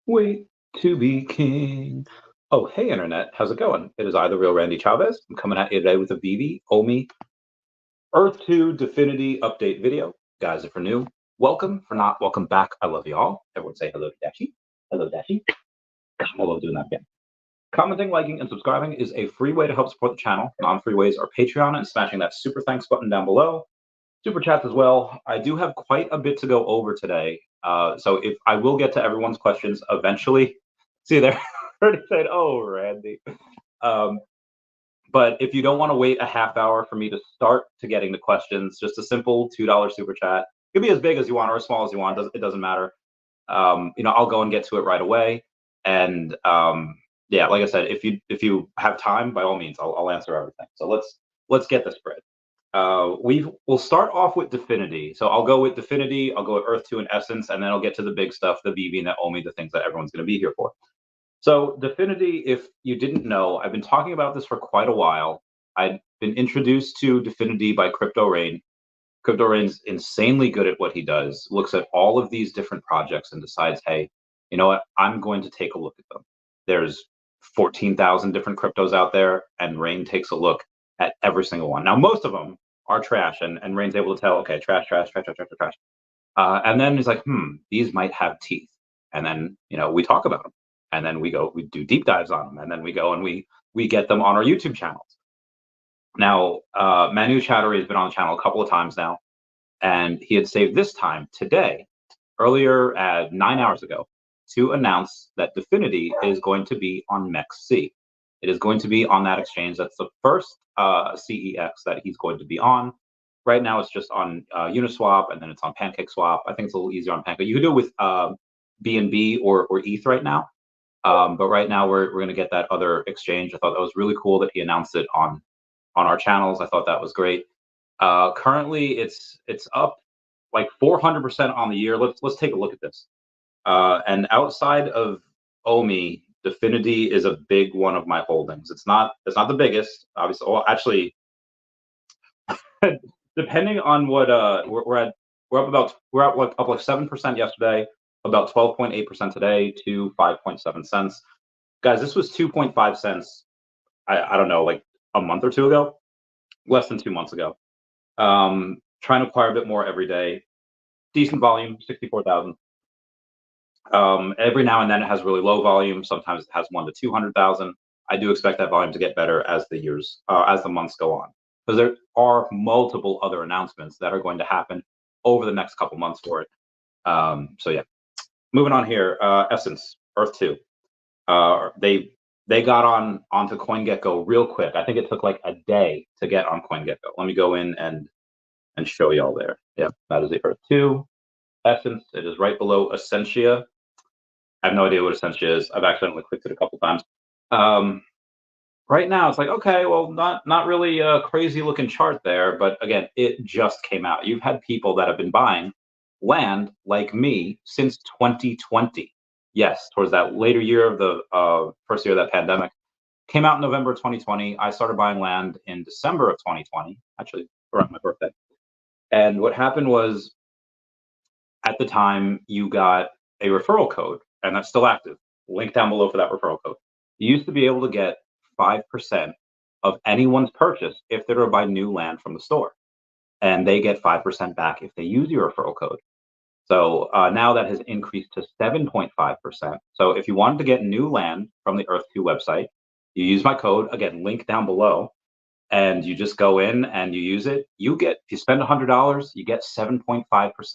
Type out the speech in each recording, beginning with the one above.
Wait to be king. Oh, hey, Internet. How's it going? It is I, the real Randy Chavez. I'm coming at you today with a VeVe, OMI, Earth2 Definity update video. Guys, if you're new, welcome. For not, welcome back. I love you all. Everyone say hello to Dashi. Hello, Dashi. God, I love doing that again. Commenting, liking, and subscribing is a free way to help support the channel. Non-free ways are Patreon and smashing that super thanks button down below. Super chats as well. I do have quite a bit to go over today. So if I will get to everyone's questions eventually. See there, already said, oh, Randy. Um, but if you don't want to wait a half hour for me to start to getting the questions, just a simple $2 super chat. It could be as big as you want or as small as you want. It doesn't matter. I'll go and get to it right away. And yeah, like I said, if you have time, by all means, I'll answer everything. So let's get this spread. We'll start off with Definity. So I'll go with Definity, I'll go with Earth2 and Essence, and then I'll get to the big stuff, the VeVe and the OMI, the things that everyone's going to be here for. So Definity, if you didn't know, I've been talking about this for quite a while. I've been introduced to Definity by Crypto Rain. Crypto Rain's insanely good at what he does, looks at all of these different projects and decides, hey, you know what, I'm going to take a look at them. There's 14,000 different cryptos out there, and Rain takes a look at every single one. Now, most of them are trash, and Rain's able to tell, okay, trash, trash, trash, trash, trash, trash. And then he's like, these might have teeth. And then, we talk about them. And then we do deep dives on them. And then we go and we get them on our YouTube channels. Now, Manu Chattery has been on the channel a couple of times now, and he had saved this time today, earlier at 9 hours ago, to announce that Definity is going to be on MEXC. It is going to be on that exchange. That's the first CEX that he's going to be on. Right now, it's just on Uniswap, and then it's on PancakeSwap. I think it's a little easier on Pancake. You can do it with BNB or ETH right now. But right now, we're going to get that other exchange. I thought that was really cool that he announced it on our channels. I thought that was great. Currently, it's up like 400% on the year. Let's take a look at this. And outside of OMI, Definity is a big one of my holdings. It's not the biggest, obviously. Well, actually, depending on what we're at up like 7% yesterday, about 12.8% today to 5.7 cents. Guys, this was 2.5 cents. I don't know, like a month or two ago, less than 2 months ago. Trying to acquire a bit more every day. Decent volume, 64,000. Every now and then it has really low volume. Sometimes it has 1 to 200,000. I do expect that volume to get better as the months go on, because there are multiple other announcements that are going to happen over the next couple months for it. So yeah, moving on here. Essence, Earth2. They got onto CoinGecko real quick. I think it took like a day to get on CoinGecko. Let me go in and show y'all there. Yeah, that is the Earth2 Essence. It is right below Essentia. I have no idea what Essentia is. I've accidentally clicked it a couple times. Right now, it's like, okay, well, not really a crazy looking chart there, but again, it just came out. You've had people that have been buying land like me since 2020. Yes, towards that later year of the first year of that pandemic. Came out in November 2020. I started buying land in December of 2020, actually around my birthday. And what happened was, at the time, you got a referral code, and that's still active. Link down below for that referral code. You used to be able to get 5% of anyone's purchase if they were to buy new land from the store. And they get 5% back if they use your referral code. So now that has increased to 7.5%. So if you wanted to get new land from the Earth2 website, you use my code, again, link down below, and you just go in and you use it. If you spend $100, you get 7.5%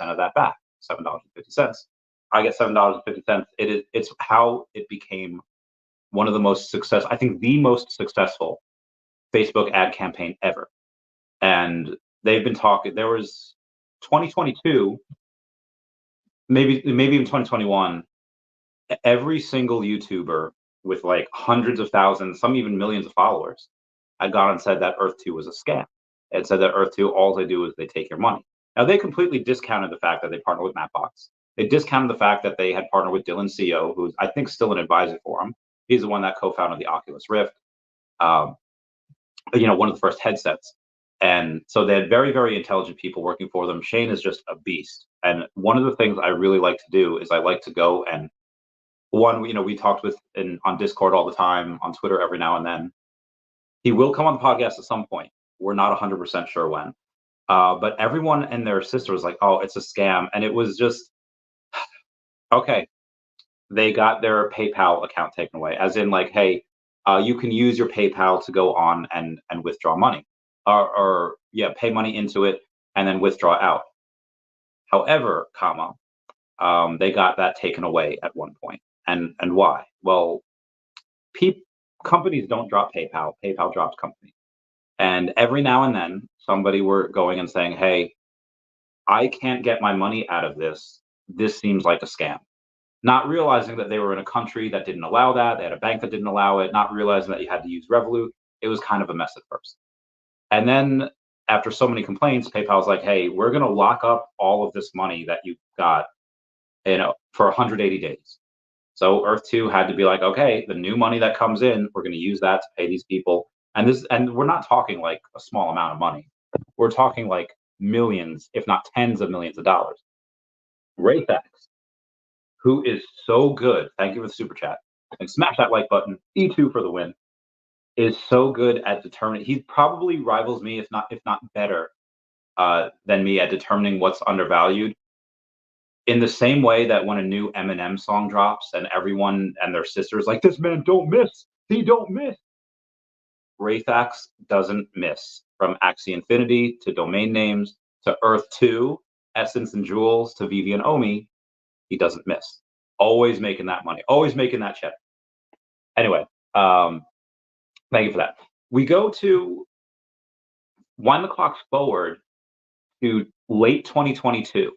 of that back, $7.50. I get $7.50. It's how it became one of the most I think the most successful Facebook ad campaign ever. And they've been talking, there was 2022, maybe even 2021, every single YouTuber with like hundreds of thousands, some even millions of followers, had gone and said that Earth2 was a scam. It said that Earth2, all they do is they take your money. Now, they completely discounted the fact that they partnered with Mapbox. They discounted the fact that they had partnered with Dylan CEO, who's, I think, still an advisor for them. He's the one that co-founded the Oculus Rift, one of the first headsets. And so they had very, very intelligent people working for them. Shane is just a beast. And one of the things I really like to do is I like to go and One, we talked with on Discord all the time, on Twitter every now and then. He will come on the podcast at some point. We're not 100% sure when. But everyone and their sister was like, "Oh, it's a scam," and it was just okay. They got their PayPal account taken away, as in like, "Hey, you can use your PayPal to go on and withdraw money, or yeah, pay money into it and then withdraw out." However, they got that taken away at one point, and why? Well, peop companies don't drop PayPal. PayPal drops companies. And every now and then, somebody were going and saying, "Hey, I can't get my money out of this. This seems like a scam." Not realizing that they were in a country that didn't allow that. They had a bank that didn't allow it. Not realizing that you had to use Revolut. It was kind of a mess at first. And then after so many complaints, PayPal's like, "Hey, we're going to lock up all of this money that you got, for 180 days." So Earth 2 had to be like, okay, the new money that comes in, we're going to use that to pay these people. And we're not talking like a small amount of money. We're talking like millions, if not tens of millions of dollars. Rayfax, who is so good, thank you for the super chat, and smash that like button. E2 for the win. Is so good at determining. He probably rivals me, if not better, than me at determining what's undervalued. In the same way that when a new Eminem song drops and everyone and their sisters like, "This man don't miss, he don't miss." Rayfax doesn't miss. From Axie Infinity to domain names to Earth 2, Essence and Jewels to VeVe and OMI, he doesn't miss. Always making that money, always making that check. Anyway, thank you for that. We go to wind the clock forward to late 2022.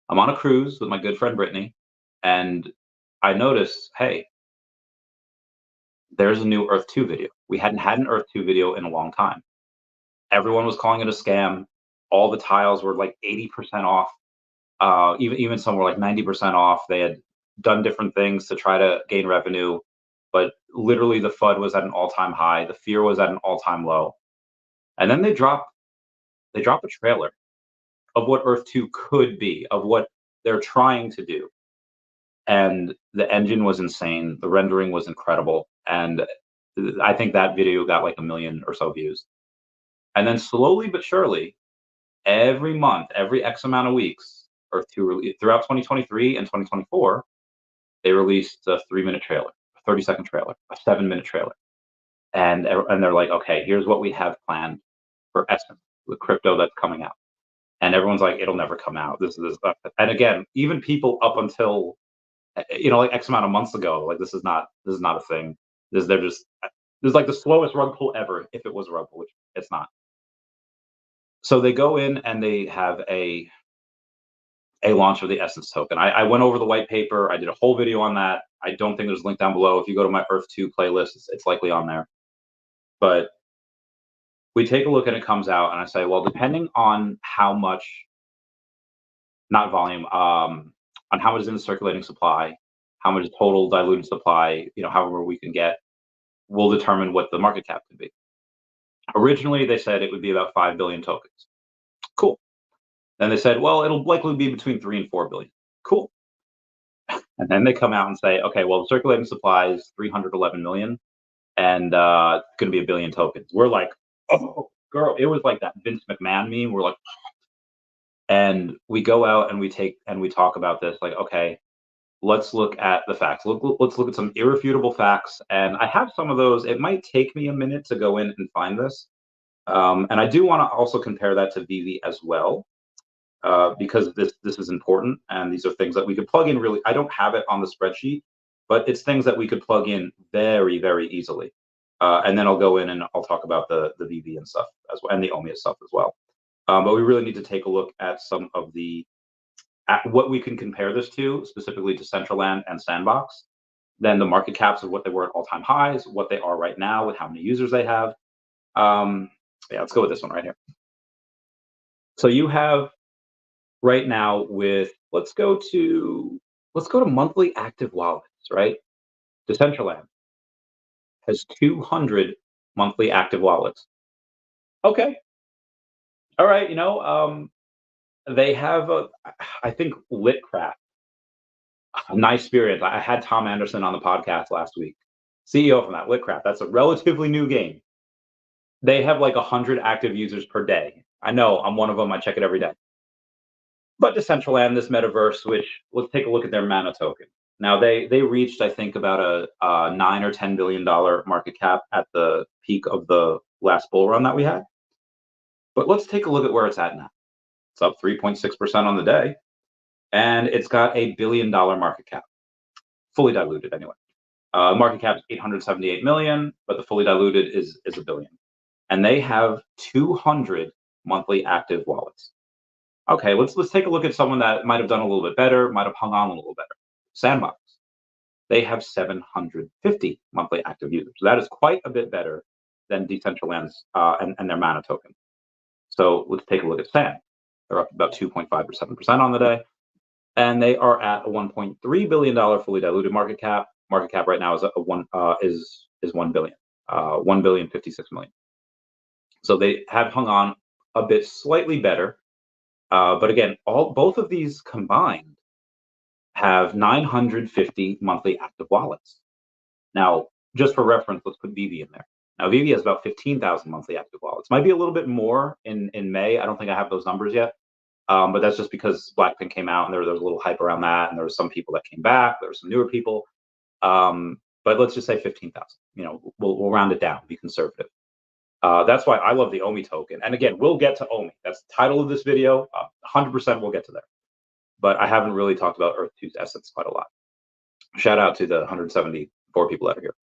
I'm on a cruise with my good friend Brittany, and I noticed, hey, there's a new Earth 2 video. We hadn't had an Earth 2 video in a long time. Everyone was calling it a scam. All the tiles were like 80% off. Even some were like 90% off. They had done different things to try to gain revenue, but literally the FUD was at an all-time high. The fear was at an all-time low. And then they drop a trailer of what Earth 2 could be, of what they're trying to do. And the engine was insane. The rendering was incredible. And I think that video got like 1 million or so views. And then slowly but surely, every month, every X amount of weeks, Earth 2 throughout 2023 and 2024, they released a 3-minute trailer, a 30-second trailer, a 7-minute trailer. And they're like, okay, here's what we have planned for Essence, the crypto that's coming out. And everyone's like, it'll never come out. This is, and again, even people up until, like X amount of months ago, like this is not a thing. They're just, this is like the slowest rug pull ever, if it was a rug pull, which it's not. So they go in and they have a launch of the Essence token. I went over the white paper. I did a whole video on that. I don't think there's a link down below. If you go to my Earth 2 playlist, it's likely on there. But we take a look and it comes out, and I say, well, depending on how much, not volume, on how much is in the circulating supply, how much total diluted supply, however we can get, will determine what the market cap could be. Originally, they said it would be about 5 billion tokens. Cool. Then they said, well, it'll likely be between 3 and 4 billion. Cool. And then they come out and say, okay, well, the circulating supply is 311 million, and it's going to be 1 billion tokens. We're like, oh, girl, it was like that Vince McMahon meme. We're like, and we go out and we talk about this, like, okay, let's look at the facts. Let's look at some irrefutable facts. And I have some of those. It might take me a minute to go in and find this. And I do want to also compare that to VeVe as well. Because this is important, and these are things that we could plug in. Really, I don't have it on the spreadsheet, but it's things that we could plug in very, very easily. And then I'll go in and I'll talk about the VeVe and stuff as well, and the OMI stuff as well. But we really need to take a look at some of at what we can compare this to, specifically to Centraland and Sandbox. Then the market caps of what they were at all-time highs, what they are right now with how many users they have. Yeah, let's go with this one right here. So you have right now with, let's go to monthly active wallets, right? Decentraland has 200 monthly active wallets. Okay. All right. They have I think Litcraft Nice experience. I had Tom Anderson on the podcast last week, CEO from that Litcraft. That's a relatively new game. They have like 100 active users per day. I know, I'm one of them. I check it every day. But Decentraland, this metaverse, which let's take a look at their mana token. Now they reached, I think, about a $9 or $10 billion market cap at the peak of the last bull run that we had. But let's take a look at where it's at now. It's up 3.6% on the day, and it's got a $1 billion market cap, fully diluted anyway. Market cap is 878 million, but the fully diluted is a billion, and they have 200 monthly active wallets. Okay, let's take a look at someone that might have done a little bit better, might have hung on a little better. Sandbox. They have 750 monthly active users. That is quite a bit better than Decentraland's and their mana token. So let's take a look at Sand. They're up about 2.5% on the day, and they are at a $1.3 billion fully diluted market cap. Market cap right now is is 1 billion, 1,056 million. So they have hung on a bit slightly better. But again, both of these combined have 950 monthly active wallets. Now, just for reference, let's put VeVe in there. Now, VeVe has about 15,000 monthly active wallets. Might be a little bit more in May. I don't think I have those numbers yet. But that's just because Blackpink came out and there was a little hype around that, and there were some people that came back. There were some newer people. But let's just say 15,000. You know, we'll round it down, be conservative. That's why I love the OMI token. And again, we'll get to OMI. That's the title of this video. 100% we'll get to there. But I haven't really talked about Earth2's essence quite a lot. Shout out to the 174 people that are here.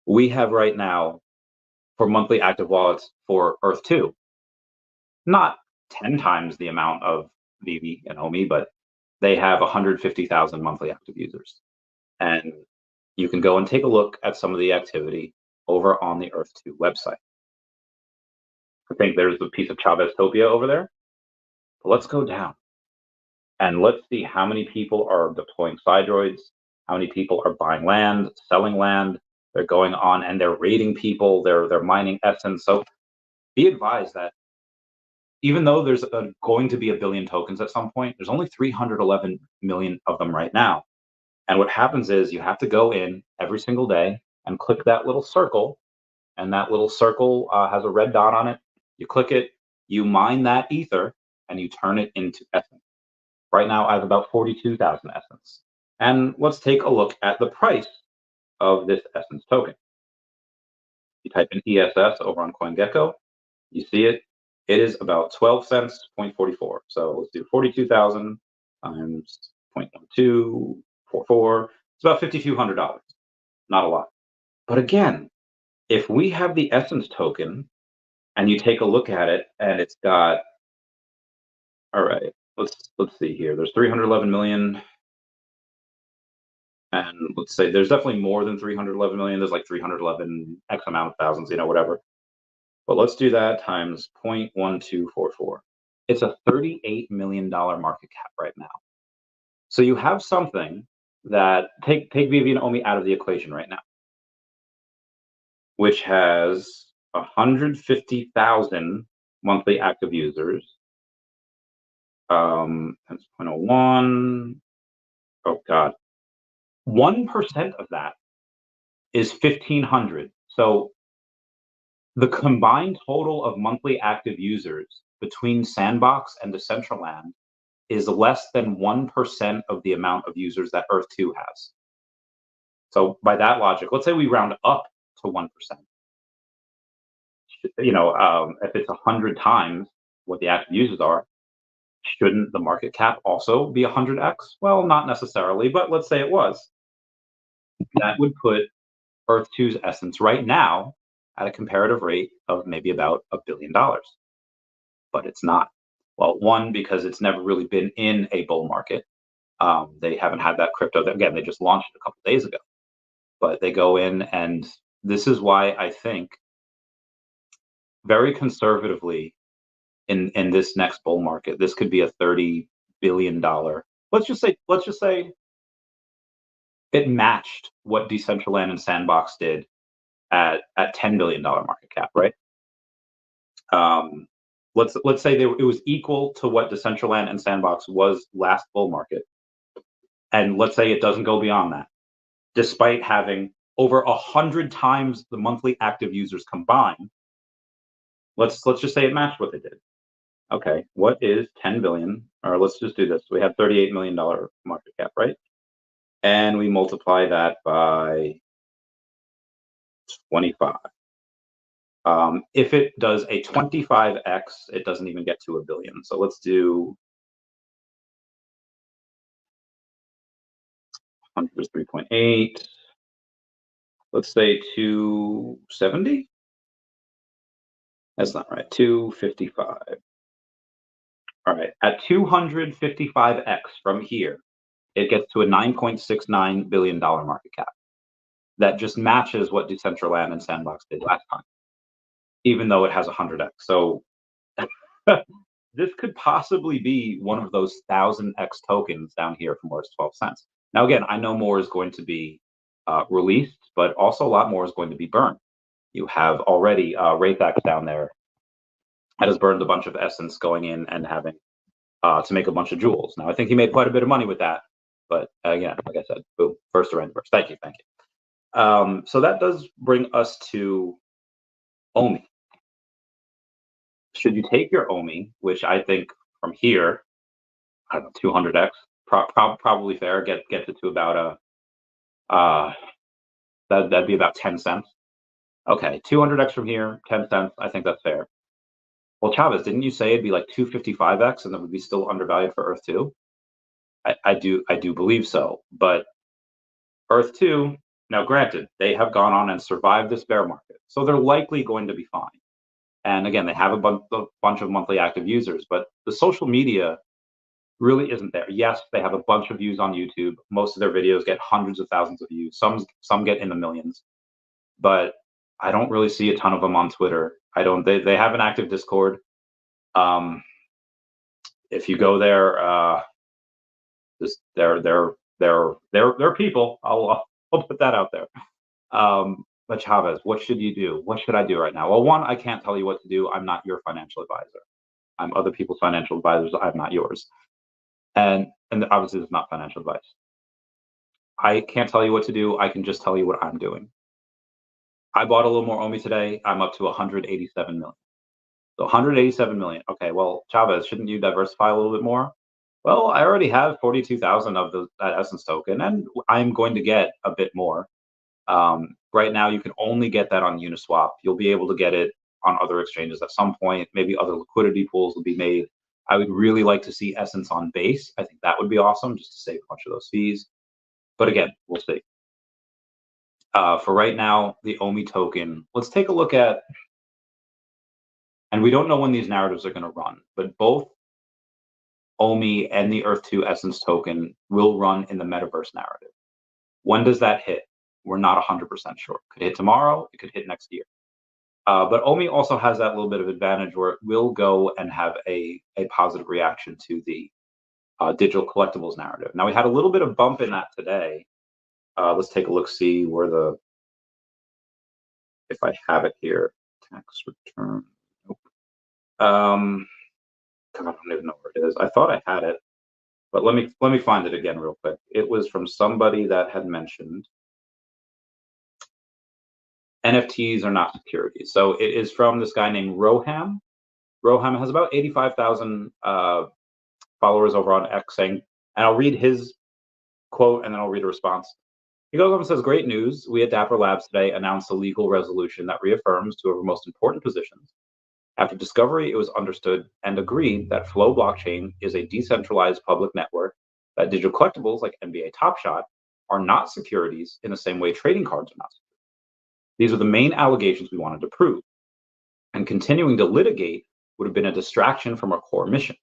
We have right now, for monthly active wallets for Earth2, not 10 times the amount of VeVe and OMI, but they have 150,000 monthly active users. And you can go and take a look at some of the activity over on the Earth2 website. I think there's a piece of Chavez Topia over there. But let's go down and let's see how many people are deploying Sidroids, how many people are buying land, selling land. They're going on and they're raiding people. They're mining essence. So be advised that even though there's going to be 1 billion tokens at some point, there's only 311 million of them right now. And what happens is you have to go in every single day and click that little circle, and that little circle has a red dot on it. You click it, you mine that ether, and you turn it into essence. Right now, I have about 42,000 essence. And let's take a look at the price of this essence token. You type in ESS over on CoinGecko, you see it. It is about 12 cents, 0.44. So let's do 42,000 times 0.1244. It's about $5,200. Not a lot. But again, if we have the essence token and you take a look at it and it's got, all right, let's see here. There's 311 million. And let's say there's definitely more than 311 million. There's like 311 X amount of thousands, you know, whatever. But let's do that times 0.1244. It's a $38 million market cap right now. So you have something that, take VeVe and OMI out of the equation right now, which has 150,000 monthly active users. That's 0.01. Oh God. 1% of that is 1,500. So the combined total of monthly active users between Sandbox and Decentraland is less than 1% of the amount of users that Earth2 has. So by that logic, let's say we round up to 1%. You know, if it's 100 times what the active users are, shouldn't the market cap also be 100x? Well, not necessarily, but let's say it was. That would put Earth2's essence right now at a comparative rate of maybe about $1 billion. But it's not. Well, one, because it's never really been in a bull market. They haven't had that crypto. Again, they just launched it a couple of days ago. But they go in, and this is why I think very conservatively in this next bull market, this could be a $30 billion. Let's just say it matched what Decentraland and Sandbox did at $10 billion market cap, right? Let's say it was equal to what Decentraland and Sandbox was last bull market. and let's say it doesn't go beyond that, despite having over 100 times the monthly active users combined. Let's just say it matched what they did. Okay, what is 10 billion? Or let's just do this. We have $38 million market cap, right? And we multiply that by 25. If it does a 25x, it doesn't even get to a billion. So let's do 100 is 3.8. Let's say 270. That's not right. 255. All right. At 255x from here, it gets to a $9.69 billion market cap. That just matches what Decentraland and Sandbox did last time, even though it has 100x. So this could possibly be one of those 1000x tokens down here from where it's 12 cents. Now, again, I know more is going to be released, but also a lot more is going to be burned. You have already Raythax down there that has burned a bunch of essence going in and having to make a bunch of jewels. Now, I think he made quite a bit of money with that. But again, like I said, boom, first around first. Thank you. So that does bring us to OMI. Should you take your OMI, which I think from here, I don't know, 200x, probably fair, get it to about that'd be about 10 cents. Okay, 200x from here, 10 cents. I think that's fair. Well, Chavez, didn't you say it'd be like 255x and that would be still undervalued for Earth 2? I do believe so, but Earth 2, now granted, they have gone on and survived this bear market, so they're likely going to be fine. And again, they have a bunch of monthly active users, but the social media really isn't there. Yes, they have a bunch of views on YouTube. Most of their videos get hundreds of thousands of views. Some get in the millions, but I don't really see a ton of them on Twitter. I don't. They have an active Discord. If you go there, just they're people. I'll put that out there. But Chavez, what should you do? What should I do right now? Well, one, I can't tell you what to do. I'm not your financial advisor. I'm other people's financial advisors. I'm not yours. And obviously, it's not financial advice. I can't tell you what to do. I can just tell you what I'm doing. I bought a little more OMI today. I'm up to 187 million. So 187 million. Okay, well, Chavez, shouldn't you diversify a little bit more? Well, I already have 42,000 of that Essence token, and I'm going to get a bit more. Right now, you can only get that on Uniswap. You'll be able to get it on other exchanges at some point. Maybe other liquidity pools will be made. I would really like to see Essence on Base. I think that would be awesome, just to save a bunch of those fees. But again, we'll see. For right now, the OMI token, let's take a look at, and we don't know when these narratives are going to run, but both OMI and the Earth2 Essence token will run in the Metaverse narrative. When does that hit? We're not 100% sure. Could hit tomorrow. It could hit next year. But OMI also has that little bit of advantage where it will go and have a positive reaction to the digital collectibles narrative. Now, we had a little bit of bump in that today. Let's take a look, see where if I have it here, tax return. Nope. God, I don't even know where it is. I thought I had it, but let me find it again real quick. It was from somebody that had mentioned NFTs are not securities. So it is from this guy named Roham. Roham has about 85,000 followers over on X saying, and I'll read his quote and then I'll read a response. He goes up and says, great news. We at Dapper Labs today announced a legal resolution that reaffirms two of our most important positions. After discovery, it was understood and agreed that Flow blockchain is a decentralized public network, that digital collectibles like NBA Top Shot are not securities in the same way trading cards are not securities. These are the main allegations we wanted to prove. And continuing to litigate would have been a distraction from our core mission.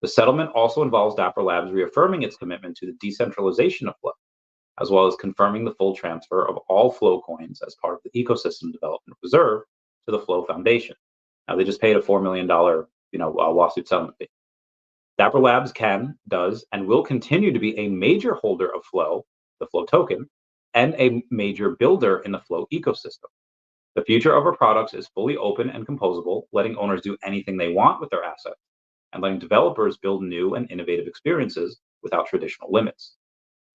The settlement also involves Dapper Labs reaffirming its commitment to the decentralization of Flow, as well as confirming the full transfer of all Flow coins as part of the ecosystem development reserve to the Flow Foundation. Now, they just paid a $4 million lawsuit settlement fee. Dapper Labs does, and will continue to be a major holder of Flow, the Flow token, and a major builder in the Flow ecosystem. The future of our products is fully open and composable, letting owners do anything they want with their assets, and letting developers build new and innovative experiences without traditional limits.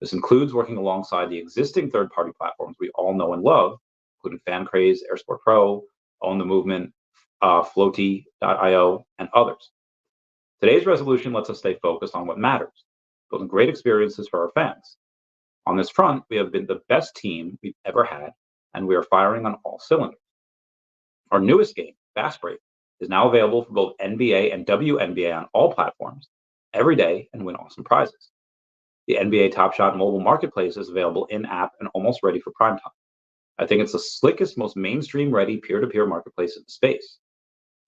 This includes working alongside the existing third-party platforms we all know and love, including FanCraze, Airsport Pro, Own the Movement, Floaty.io, and others. Today's resolution lets us stay focused on what matters, building great experiences for our fans. On this front, we have been the best team we've ever had, and we are firing on all cylinders. Our newest game, Fast Break, is now available for both NBA and WNBA on all platforms every day and win awesome prizes. The NBA Top Shot mobile marketplace is available in-app and almost ready for prime time. I think it's the slickest, most mainstream-ready peer-to-peer marketplace in the space.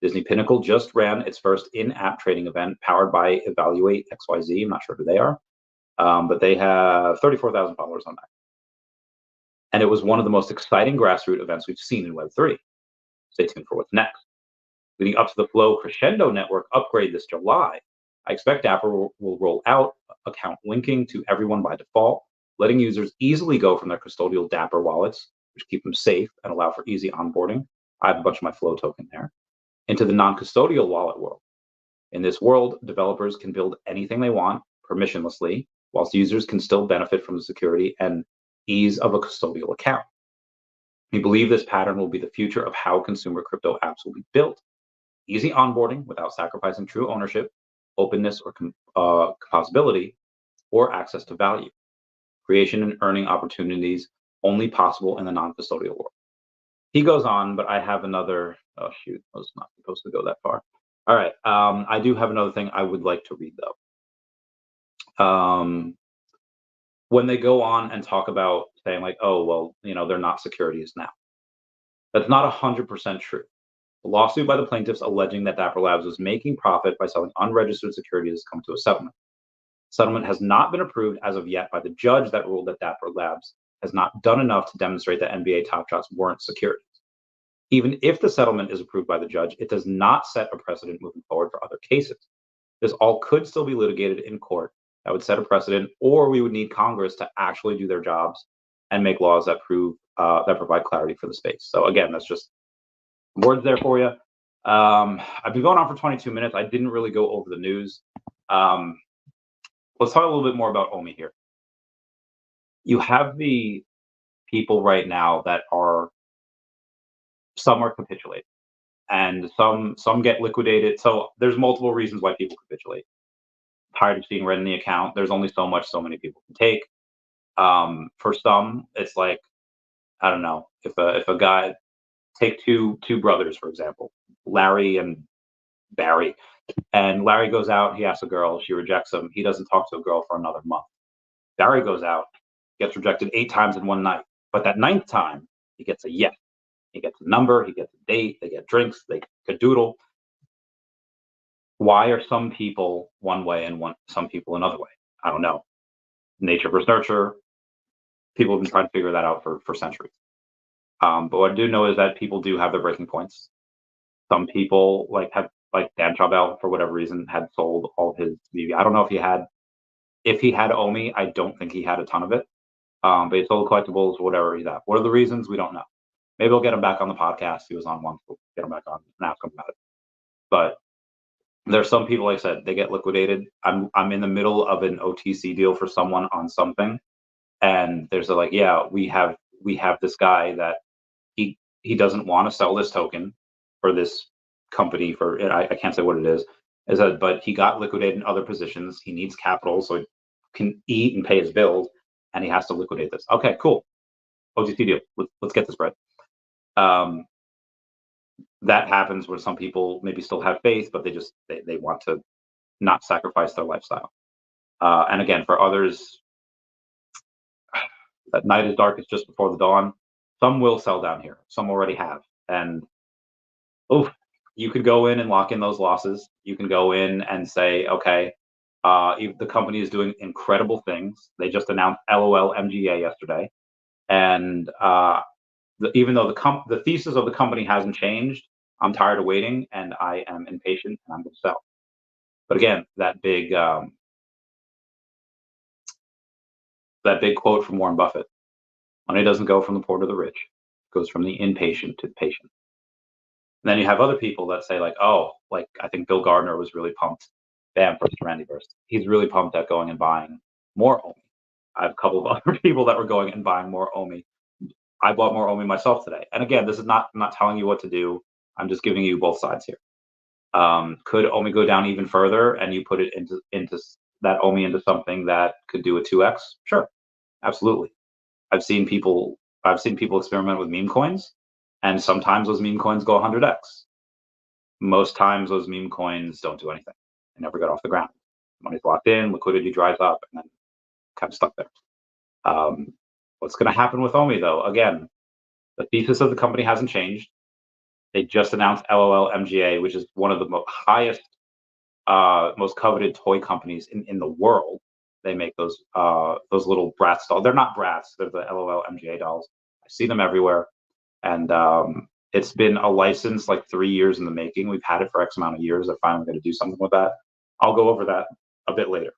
Disney Pinnacle just ran its first in-app trading event powered by Evaluate XYZ. I'm not sure who they are, but they have 34,000 followers on that. And it was one of the most exciting grassroots events we've seen in Web3. Stay tuned for what's next. Leading up to the Flow Crescendo Network upgrade this July, I expect Dapper will roll out account linking to everyone by default, letting users easily go from their custodial Dapper wallets, which keep them safe and allow for easy onboarding. I have a bunch of my Flow token there, into the non-custodial wallet world. In this world, developers can build anything they want permissionlessly, whilst users can still benefit from the security and ease of a custodial account. We believe this pattern will be the future of how consumer crypto apps will be built. Easy onboarding without sacrificing true ownership, openness, or composability, or access to value. Creation and earning opportunities only possible in the non-custodial world. He goes on, but I have another, oh shoot, I was not supposed to go that far. All right, I do have another thing I would like to read though. When they go on and talk about saying like, oh, well, they're not securities now. That's not 100% true. A lawsuit by the plaintiffs alleging that Dapper Labs was making profit by selling unregistered securities has come to a settlement. Settlement has not been approved as of yet by the judge that ruled that Dapper Labs has not done enough to demonstrate that NBA Top Shots weren't securities. Even if the settlement is approved by the judge, it does not set a precedent moving forward for other cases. This all could still be litigated in court that would set a precedent, or we would need Congress to actually do their jobs and make laws that provide clarity for the space. So again, that's just words there for you. I've been going on for 22 minutes. I didn't really go over the news. Let's talk a little bit more about OMI here. You have the people right now that some are capitulating, and some get liquidated. So there's multiple reasons why people capitulate. Tired of seeing red in the account. There's only so many people can take. For some, it's like, I don't know, if a guy, take two brothers, for example, Larry and Barry, and Larry goes out, he asks a girl, she rejects him, he doesn't talk to a girl for another month. Barry goes out, gets rejected 8 times in one night, but that 9th time, he gets a yes. He gets a number, he gets a date, they get drinks, they cadoodle. Why are some people one way and some people another way? I don't know. Nature versus nurture. People have been trying to figure that out for centuries. But what I do know is that people do have their breaking points. Some people like Dan Chavez, for whatever reason, had sold all his VeVe. I don't know if he had OMI. I don't think he had a ton of it. But he sold collectibles, whatever he's at. What are the reasons? We don't know. Maybe we'll get him back on the podcast. He was on once. We'll get him back on and ask him about it. But there's some people, like I said, they get liquidated. I'm in the middle of an OTC deal for someone on something, and there's we have this guy that he doesn't want to sell this token for this company I can't say what it is, but he got liquidated in other positions. He needs capital so he can eat and pay his bills, and he has to liquidate this. Okay, cool. OTC deal. Let's get this bread. That happens where some people maybe still have faith, but they want to not sacrifice their lifestyle. And again, for others, that night is darkest just before the dawn. Some will sell down here. Some already have. And you could go in and lock in those losses. You can go in and say, okay, the company is doing incredible things. They just announced LOL MGA yesterday. And even though the thesis of the company hasn't changed, I'm tired of waiting and I am impatient and I'm going to sell. But again, that big quote from Warren Buffett: money doesn't go from the poor to the rich; it goes from the impatient to the patient. And then you have other people that say I think Bill Gardner was really pumped. Bam, first Randy burst. He's really pumped at going and buying more OMI. I have a couple of other people that were going and buying more OMI. I bought more OMI myself today. And again, this is not, I'm not telling you what to do. I'm just giving you both sides here. Could OMI go down even further and you put it into that OMI into something that could do a 2x? Sure, absolutely. I've seen people experiment with meme coins, and sometimes those meme coins go 100x. Most times those meme coins don't do anything. They never get off the ground. Money's locked in, liquidity dries up, and then kind of stuck there. What's going to happen with OMI though? Again, the thesis of the company hasn't changed. They just announced LOL MGA, which is one of the highest, most coveted toy companies in the world. They make those little Bratz dolls. They're not Bratz. They're the LOL MGA dolls. I see them everywhere, and it's been a license like 3 years in the making. We've had it for X amount of years. They're finally going to do something with that. I'll go over that a bit later.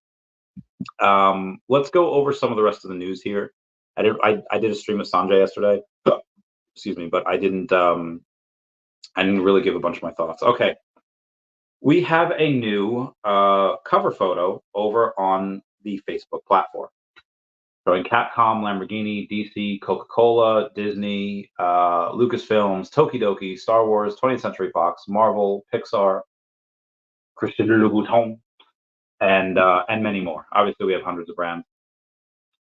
Let's go over some of the rest of the news here. I did a stream with Sanjay yesterday. Excuse me, but I didn't really give a bunch of my thoughts. Okay, we have a new cover photo over on the Facebook platform, showing Capcom, Lamborghini, DC, Coca-Cola, Disney, Lucasfilms, Tokidoki, Star Wars, 20th Century Fox, Marvel, Pixar, Christian Louboutin, and many more. Obviously, we have hundreds of brands.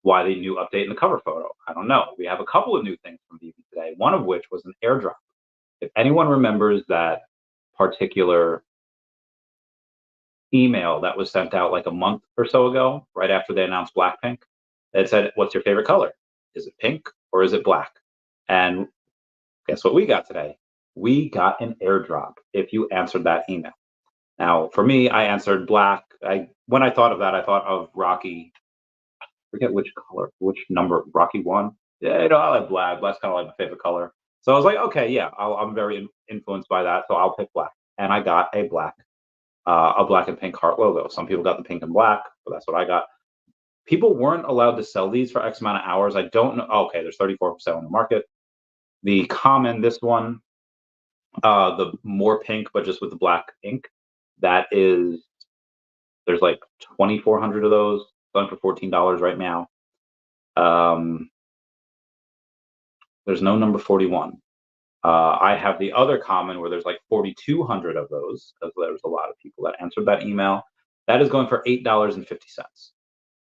Why the new update in the cover photo? I don't know. We have a couple of new things from VeVe today, one of which was an airdrop. If anyone remembers that particular email that was sent out like a month or so ago, right after they announced Blackpink, it said, "What's your favorite color? Is it pink or is it black?" And guess what we got today? We got an airdrop if you answered that email. Now, for me, I answered black. When I thought of that, I thought of Rocky. Forget which color, which number, Rocky 1. Yeah, I like black. Black's kind of like my favorite color. So I was like, okay, yeah, I'm very influenced by that, so I'll pick black. And I got a black and pink heart logo. Some people got the pink and black, but that's what I got. People weren't allowed to sell these for X amount of hours. I don't know. Okay, there's 34% on the market. The common, this one, the more pink, but just with the black ink, that is, there's like 2,400 of those, selling for $14 right now. There's no number 41. I have the other common where there's like 4,200 of those, because there's a lot of people that answered that email. That is going for $8.50.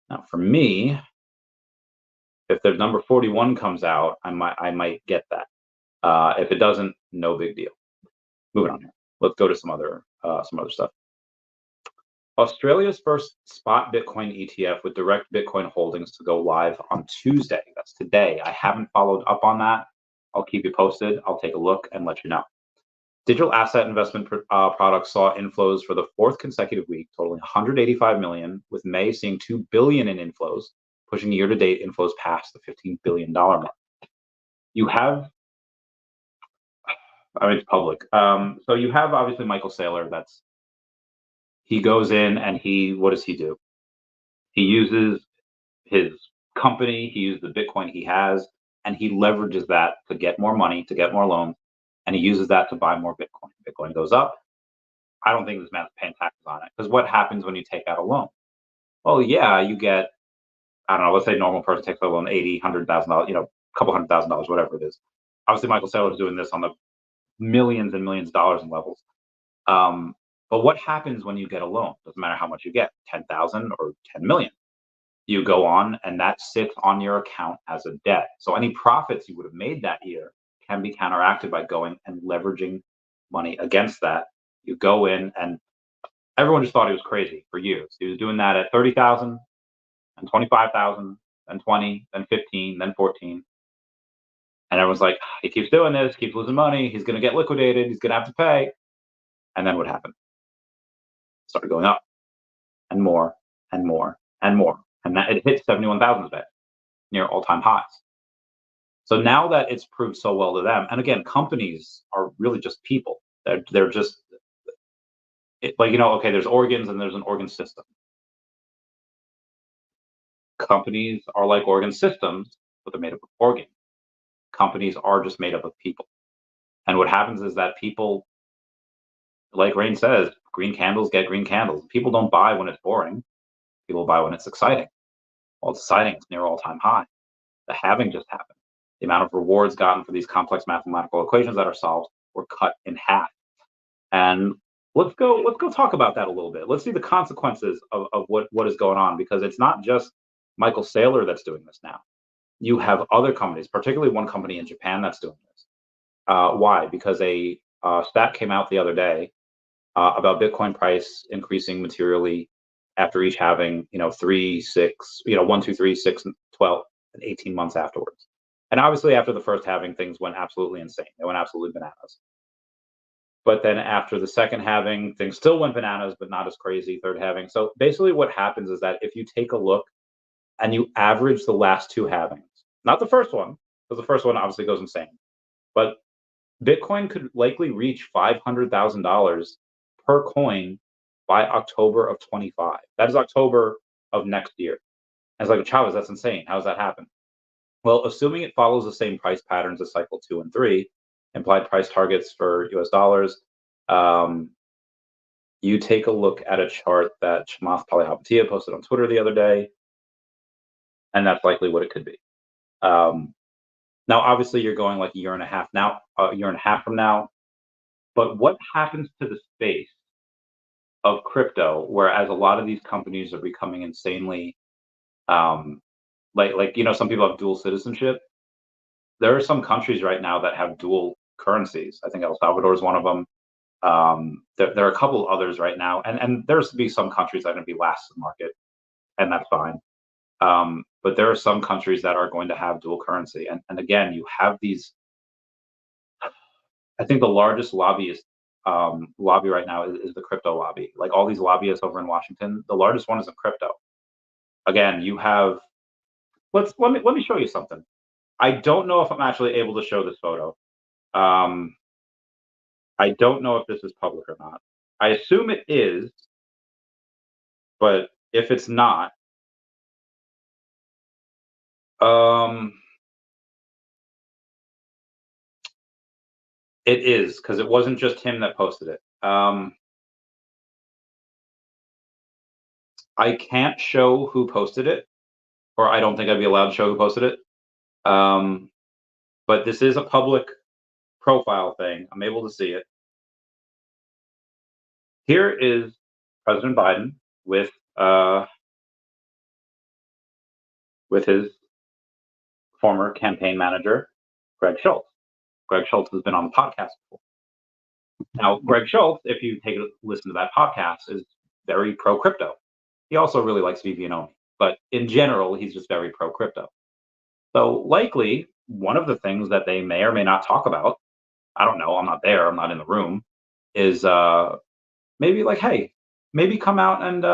Now, for me, if there's number 41 comes out, I might get that. If it doesn't, no big deal. Moving on here. Let's go to some other stuff. Australia's first spot Bitcoin ETF with direct Bitcoin holdings to go live on Tuesday. That's today. I haven't followed up on that. I'll keep you posted. I'll take a look and let you know. Digital asset investment products saw inflows for the fourth consecutive week, totaling 185 million, with May seeing 2 billion in inflows, pushing year-to-date inflows past the $15 billion mark. You have, I mean, it's public. So you have obviously Michael Saylor. He goes in and what does he do? He uses his company, he uses the Bitcoin he has, and he leverages that to get more money, to get more loans, and he uses that to buy more Bitcoin. Bitcoin goes up. I don't think this man's paying taxes on it, because what happens when you take out a loan? Well, yeah, you get, I don't know, let's say a normal person takes out a loan, $80,000, $100,000, a couple $100,000, whatever it is. Obviously, Michael Saylor is doing this on the millions and millions of dollars in levels. But what happens when you get a loan? Doesn't matter how much you get, 10,000 or 10 million. You go on and that sits on your account as a debt. So any profits you would have made that year can be counteracted by going and leveraging money against that. You go in, and everyone just thought he was crazy for years. He was doing that at 30,000 and 25,000, then 20, then 15, then 14. And everyone's like, he keeps doing this, keeps losing money. He's going to get liquidated. He's going to have to pay. And then what happened? Started going up and more and more and more. And that it hit 71,000 today, near all-time highs. So now that it's proved so well to them, and again, companies are really just people. They're just, like, okay, there's organs and there's an organ system. Companies are like organ systems, but they're made up of organs. Companies are just made up of people. And what happens is that people, like Rain says, green candles get green candles. People don't buy when it's boring. People buy when it's exciting. Well, it's exciting. It's near all-time high. The halving just happened. The amount of rewards gotten for these complex mathematical equations that are solved were cut in half. And let's go talk about that a little bit. Let's see the consequences of what is going on, because it's not just Michael Saylor that's doing this now. You have other companies, particularly one company in Japan that's doing this. Why? Because a stat came out the other day about Bitcoin price increasing materially after each halving, 3, 6, 1, 2, 3, 6, 12, and 18 months afterwards. And obviously after the first halving, things went absolutely insane. They went absolutely bananas. But then after the second halving, things still went bananas, but not as crazy. Third halving. So basically what happens is that if you take a look and you average the last two halvings, not the first one, because the first one obviously goes insane, but Bitcoin could likely reach $500,000 per coin by October of 25. That is October of next year. And it's like, Chavez, that's insane. How does that happen? Well, assuming it follows the same price patterns as cycle 2 and 3, implied price targets for US dollars, you take a look at a chart that Chamath Palihapitiya posted on Twitter the other day, and that's likely what it could be. Now, obviously, you're going like a year and a half from now. But what happens to the space of crypto, whereas a lot of these companies are becoming insanely, some people have dual citizenship. There are some countries right now that have dual currencies. I think El Salvador is one of them. There are a couple others right now, and there's to be some countries that are going to be last to the market, and that's fine. But there are some countries that are going to have dual currency, and again, you have these. I think the largest lobby right now is the crypto lobby. Like all these lobbyists over in Washington, the largest one is in crypto. Again, you have. Let me show you something. I don't know if I'm actually able to show this photo. I don't know if this is public or not. I assume it is, but if it's not, it is, because it wasn't just him that posted it. I can't show who posted it, or I don't think I'd be allowed to show who posted it. But this is a public profile thing. I'm able to see it. Here is President Biden with his former campaign manager, Greg Schultz. Greg Schultz has been on the podcast before. Now, Greg Schultz, if you take a listen to that podcast, is very pro crypto. He also really likes VeVe and OMI, but in general, he's just very pro crypto. So likely, one of the things that they may or may not talk about, I don't know, I'm not there, I'm not in the room, is maybe like, hey, maybe come out and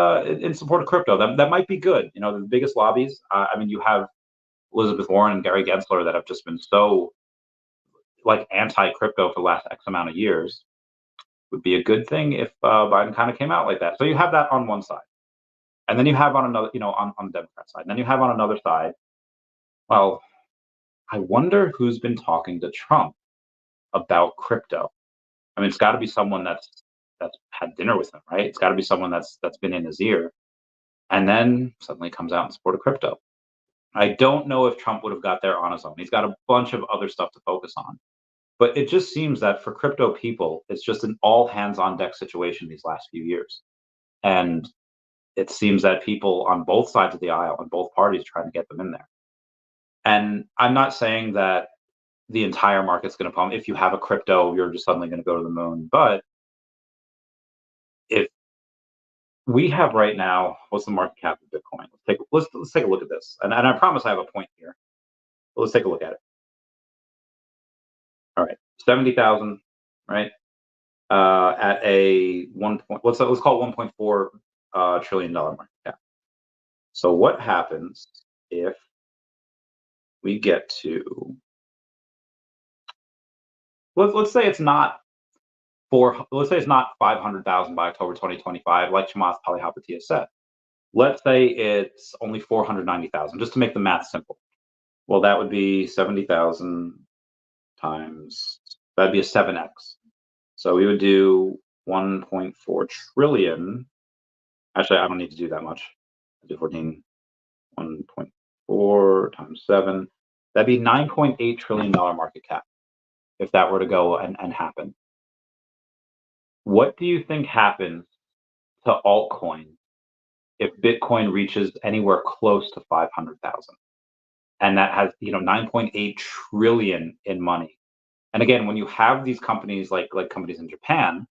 in support of crypto. That might be good. The biggest lobbies. You have Elizabeth Warren and Gary Gensler that have just been so like anti-crypto for the last X amount of years. Would be a good thing if Biden kind of came out like that. So you have that on one side, and then you have on another, on the Democrat side, and then you have on another side. Well, I wonder who's been talking to Trump about crypto. It's got to be someone that's had dinner with him, right? It's got to be someone that's been in his ear, and then suddenly comes out in support of crypto. I don't know if Trump would have got there on his own. He's got a bunch of other stuff to focus on. But it just seems that for crypto people, it's just an all hands on deck situation these last few years. And it seems that people on both sides of the aisle, on both parties, trying to get them in there. And I'm not saying that the entire market's going to pump. If you have a crypto, you're just suddenly going to go to the moon. But if we have right now, what's the market cap of Bitcoin? Let's take a look at this. And I promise I have a point here. But let's take a look at it. All right, 70,000, right? At a let's call it $1.4 trillion market cap. So what happens if we get to let's say it's not let's say it's not 500,000 by October 2025, like Chamath Palihapitiya said. Let's say it's only 490,000, just to make the math simple. Well, that would be 70,000 times, that'd be a 7x. So we would do 1.4 trillion. Actually, I don't need to do that much. I do 14, 1.4 times 7. That'd be $9.8 trillion market cap if that were to go and happen. What do you think happens to altcoins if Bitcoin reaches anywhere close to 500,000? And that has, 9.8 trillion in money. And again, when you have these companies like companies in Japan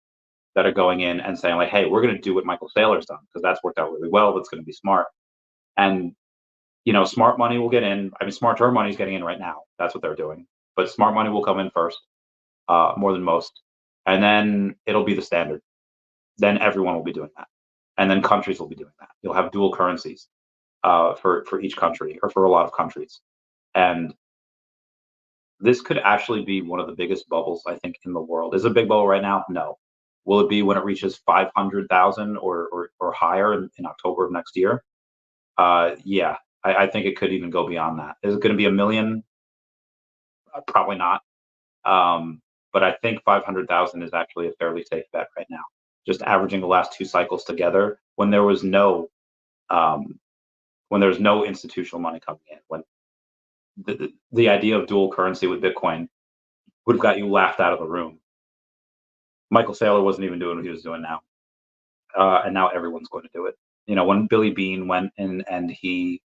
that are going in and saying like, hey, we're going to do what Michael Saylor's done because that's worked out really well. That's going to be smart. And smart money will get in. I mean, smarter money is getting in right now. That's what they're doing. But smart money will come in first, more than most, and then it'll be the standard. Then everyone will be doing that, and then countries will be doing that. You'll have dual currencies for each country or for a lot of countries, and this could actually be one of the biggest bubbles I think in the world. Is it a big bubble right now? No. Will it be when it reaches 500,000 or higher in October of next year? Yeah, I think it could even go beyond that. Is it going to be a million? Probably not. But I think 500,000 is actually a fairly safe bet right now. Just averaging the last two cycles together, when there was no institutional money coming in, when the idea of dual currency with Bitcoin would have got you laughed out of the room. Michael Saylor wasn't even doing what he was doing now, and now everyone's going to do it. When Billy Beane went in and he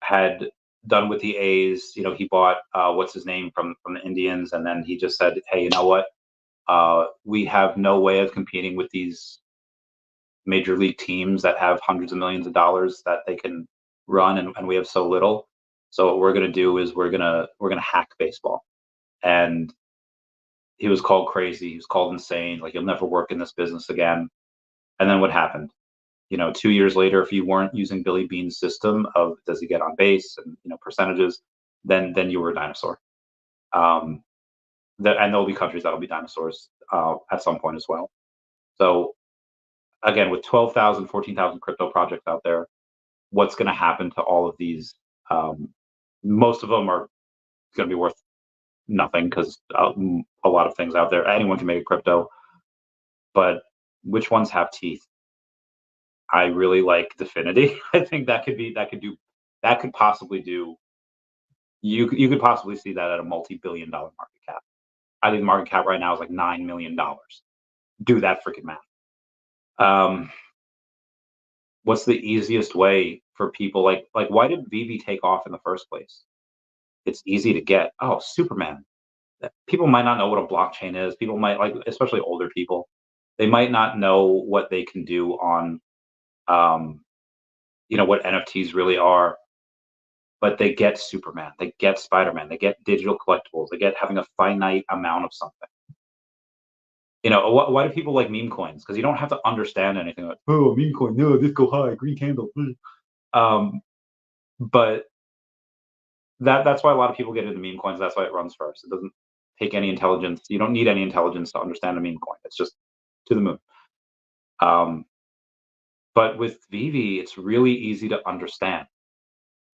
had done with the A's, he bought what's his name from the Indians, and then he just said, hey, you know what? We have no way of competing with these major league teams that have hundreds of millions of dollars that they can run, and we have so little. So what we're gonna do is we're gonna hack baseball. And he was called crazy. He was called insane. Like, you'll never work in this business again. And then what happened? 2 years later, if you weren't using Billy Beane's system of does he get on base and percentages, then you were a dinosaur. And there'll be countries that'll be dinosaurs at some point as well. So again, with 12,000, 14,000 crypto projects out there, what's going to happen to all of these? Most of them are going to be worth nothing because a lot of things out there, anyone can make a crypto. But which ones have teeth? I really like Definity. I think that could possibly do. You could possibly see that at a multi-billion-dollar market cap. I think the market cap right now is like $9 million. Do that freaking math. What's the easiest way for people like why did VeVe take off in the first place? It's easy to get. Oh, Superman. People might not know what a blockchain is. People might, like, especially older people, they might not know what they can do on what NFTs really are, but they get Superman, they get Spider-Man, they get digital collectibles, they get having a finite amount of something. Why do people like meme coins? Because you don't have to understand anything. Like, oh, meme coin, no, this go high, green candle. But that's why a lot of people get into meme coins. That's why it runs first. It doesn't take any intelligence. You don't need any intelligence to understand a meme coin. It's just to the moon. But with VeVe, it's really easy to understand.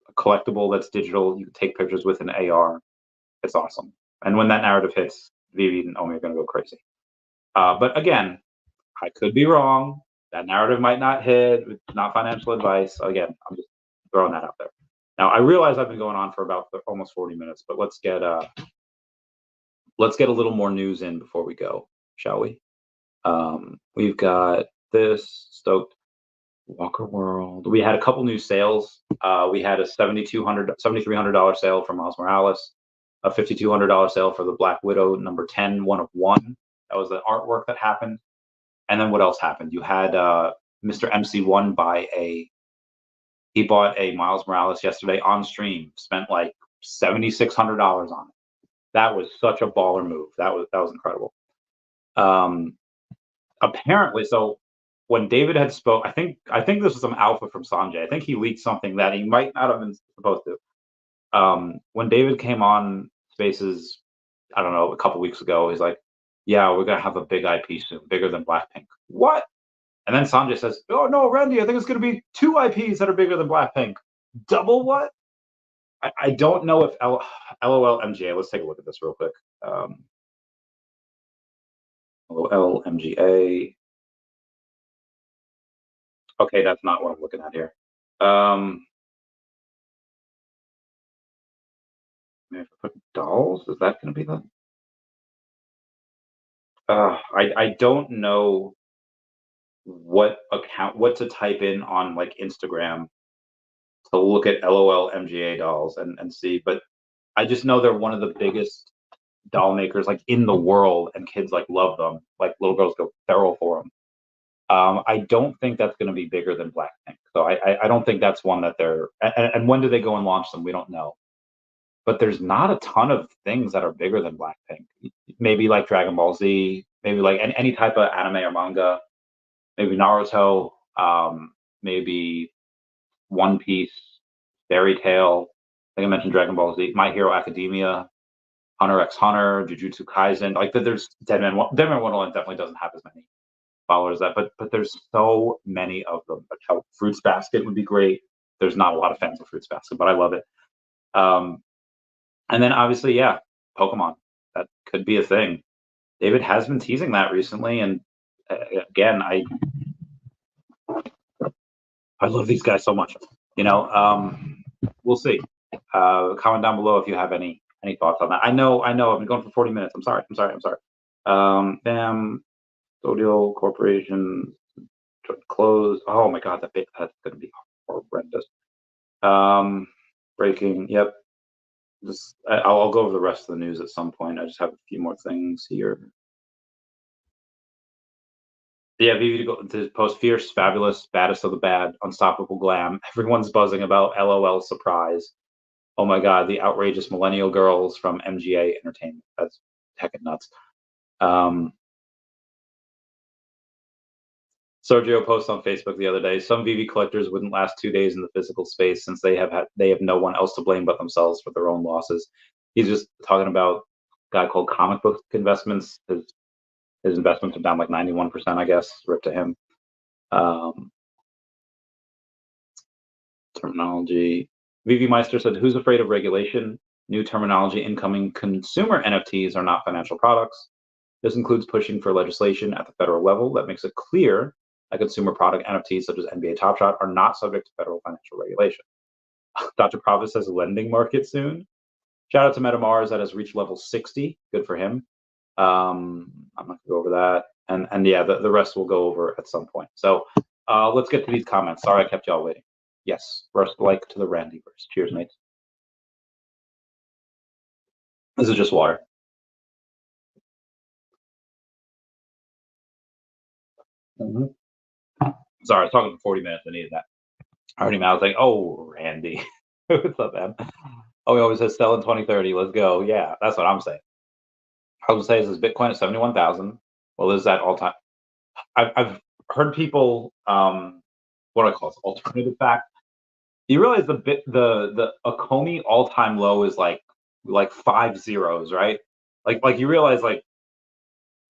A collectible that's digital, you can take pictures with an AR. It's awesome. And when that narrative hits, VeVe and OMI are going to go crazy. But again, I could be wrong. That narrative might not hit. It's not financial advice. Again, I'm just throwing that out there. Now, I realize I've been going on for about almost 40 minutes, but let's get a little more news in before we go, shall we? We've got this stoked. Walker World. We had a couple new sales. We had a $7,300 sale for Miles Morales, a $5,200 sale for the Black Widow number 10, one of one. That was the artwork that happened. And then what else happened? You had Mr. MC1 he bought a Miles Morales yesterday on stream, spent like $7,600 on it. That was such a baller move. That was incredible. Apparently, so when David had spoke, I think this was some alpha from Sanjay. I think he leaked something that he might not have been supposed to. When David came on Spaces, I don't know, a couple weeks ago, he's like, "Yeah, we're gonna have a big IP soon, bigger than Blackpink." What? And then Sanjay says, "Oh no, Randy, I think it's gonna be 2 IPs that are bigger than Blackpink." Double what? I don't know if LOL MGA. Let's take a look at this real quick. LOL MGA. Okay, that's not what I'm looking at here. Maybe if I put dolls, is that going to be the? I don't know what to type in on like Instagram to look at LOL MGA dolls and see, but I just know they're one of the biggest doll makers like in the world, and kids like love them. Like little girls go feral for them. I don't think that's going to be bigger than Blackpink. So I don't think that's one that they're. And when do they go and launch them? We don't know. But there's not a ton of things that are bigger than Blackpink. Maybe like Dragon Ball Z, maybe like any type of anime or manga, maybe Naruto, maybe One Piece, Fairy Tale. I think I mentioned Dragon Ball Z, My Hero Academia, Hunter x Hunter, Jujutsu Kaisen. Like there's Deadman Wonderland definitely doesn't have as many followers that, but there's so many of them. Like how Fruits Basket would be great. There's not a lot of fans of Fruits Basket, but I love it. And then obviously, yeah, Pokemon. That could be a thing. David has been teasing that recently, and again, I love these guys so much. We'll see. Comment down below if you have any thoughts on that. I know. I've been going for 40 minutes. I'm sorry. Bam, Studio Corporation close. Oh my God, that's going to be horrendous. Breaking. Yep. I'll go over the rest of the news at some point. I just have a few more things here. Yeah, VeVe to post fierce, fabulous, baddest of the bad, unstoppable glam. Everyone's buzzing about LOL surprise. Oh my God, the outrageous millennial girls from MGA Entertainment. That's heckin' nuts. Sergio posted on Facebook the other day, some VeVe collectors wouldn't last 2 days in the physical space since they have no one else to blame but themselves for their own losses. He's just talking about a guy called Comic Book Investments. His investments are down like 91%, I guess. Rip to him. Terminology. VeVe Meister said, who's afraid of regulation? New terminology incoming. Consumer NFTs are not financial products. This includes pushing for legislation at the federal level that makes it clear that consumer product NFTs such as NBA Top Shot are not subject to federal financial regulation. Dr. Prava says lending market soon. Shout out to MetaMars that has reached level 60. Good for him. I'm not going to go over that. And yeah, the rest we'll go over at some point. So let's get to these comments. Sorry I kept y'all waiting. Yes, first like to the Randyverse. Cheers, mates. This is just water. Sorry, I was talking for 40 minutes. I needed that. I was like, oh, Randy. What's up, man? Oh, he always says sell in 2030. Let's go. Yeah, that's what I'm saying. I was saying is Bitcoin at 71,000. Well, is that all time? I've heard people what do I call it? Alternative fact. You realize the Ecomi all time low is like 5 zeros, right? Like you realize like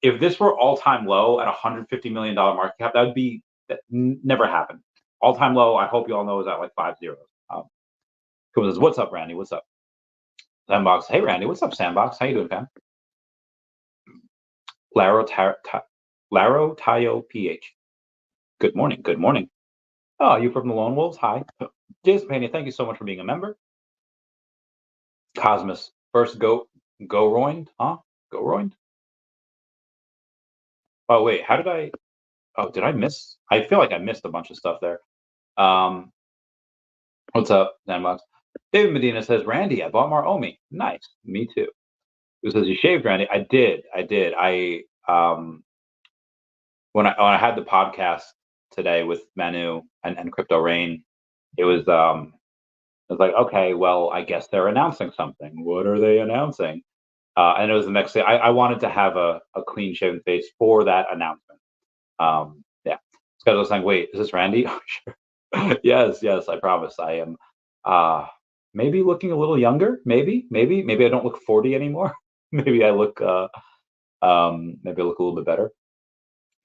if this were all time low at $150 million market cap, that never happened. All time low. I hope you all know is at like 5 zeros. Says, what's up, Randy? What's up? Sandbox. Hey, Randy. What's up, Sandbox? How you doing, fam? Laro Tayo PH. Good morning. Good morning. Oh, you from the Lone Wolves? Hi. Jason Pena, thank you so much for being a member. Cosmos. First go roined, huh? Go roined? Oh wait, how did I did I miss? I feel like I missed a bunch of stuff there. What's up, Sandbox? David Medina says, Randy, I bought more OMI. Nice. Me too. Who says you shaved, Randy? I did. I when I had the podcast today with Manu and Crypto Rain, it was like, okay, well, I guess they're announcing something. What are they announcing? And it was the next day. I wanted to have a clean shaven face for that announcement. Yeah. Because I was saying, wait, is this Randy? Oh, sure. yes, I promise. I am maybe looking a little younger. Maybe I don't look 40 anymore. maybe I look maybe I look a little bit better.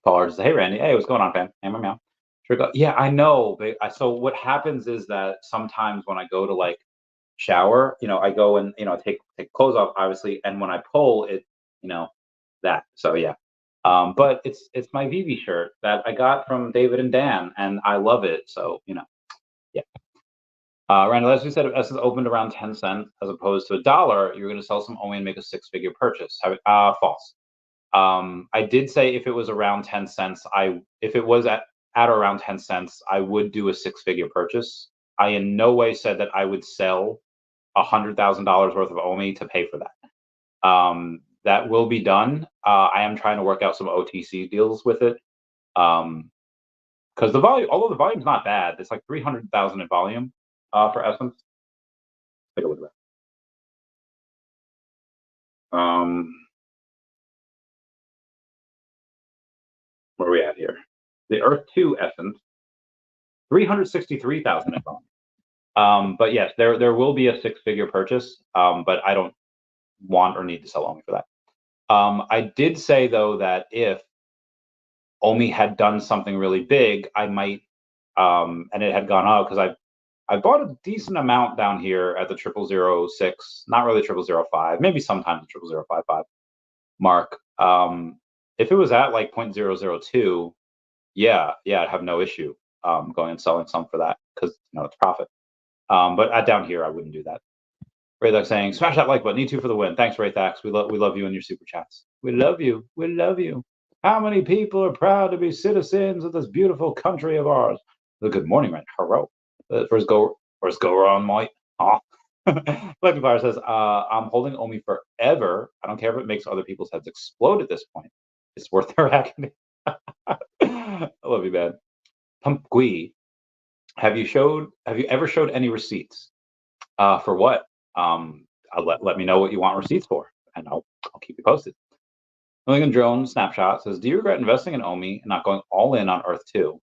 Paul says, hey Randy, hey, what's going on, fam? Hey, meow. Sure. Yeah, I know. So what happens is that sometimes when I go to like shower, I go and take clothes off, obviously, and when I pull it, that. So yeah. But it's my VeVe shirt that I got from David and Dan, and I love it. So yeah. Randall, as we said, if Essence opened around 10 cents as opposed to $1, you're going to sell some OMI and make a six-figure purchase. False. I did say if it was around 10 cents, if it was at or around 10 cents, I would do a six-figure purchase. I in no way said that I would sell $100,000 worth of OMI to pay for that. That will be done. I am trying to work out some OTC deals with it. Because the volume, although the volume's not bad, it's like 300,000 in volume for Essence. Take a look at that. Where are we at here? The Earth2 Essence, 363,000 in volume. But yes, there will be a six-figure purchase, but I don't want or need to sell OMI for that. I did say though that if OMI had done something really big, I might, and it had gone up because I bought a decent amount down here at the 0006, not really 0005, maybe sometimes the 0055 mark. If it was at like 0.002, yeah, I'd have no issue going and selling some for that because it's profit. But at down here, I wouldn't do that. Raythax saying, smash that like button. Need to for the win. Thanks, Raythax. We love you and your super chats. We love you. We love you. How many people are proud to be citizens of this beautiful country of ours? The good morning, man. Hello. First go on, Mike. Oh. Black Fire says, I'm holding OMI forever. I don't care if it makes other people's heads explode at this point. It's worth their agony. I love you, man. Pumpgui, have you ever showed any receipts? For what? Let me know what you want receipts for, and I'll keep you posted. Milligan Drone Snapshot says, do you regret investing in OMI and not going all in on Earth2?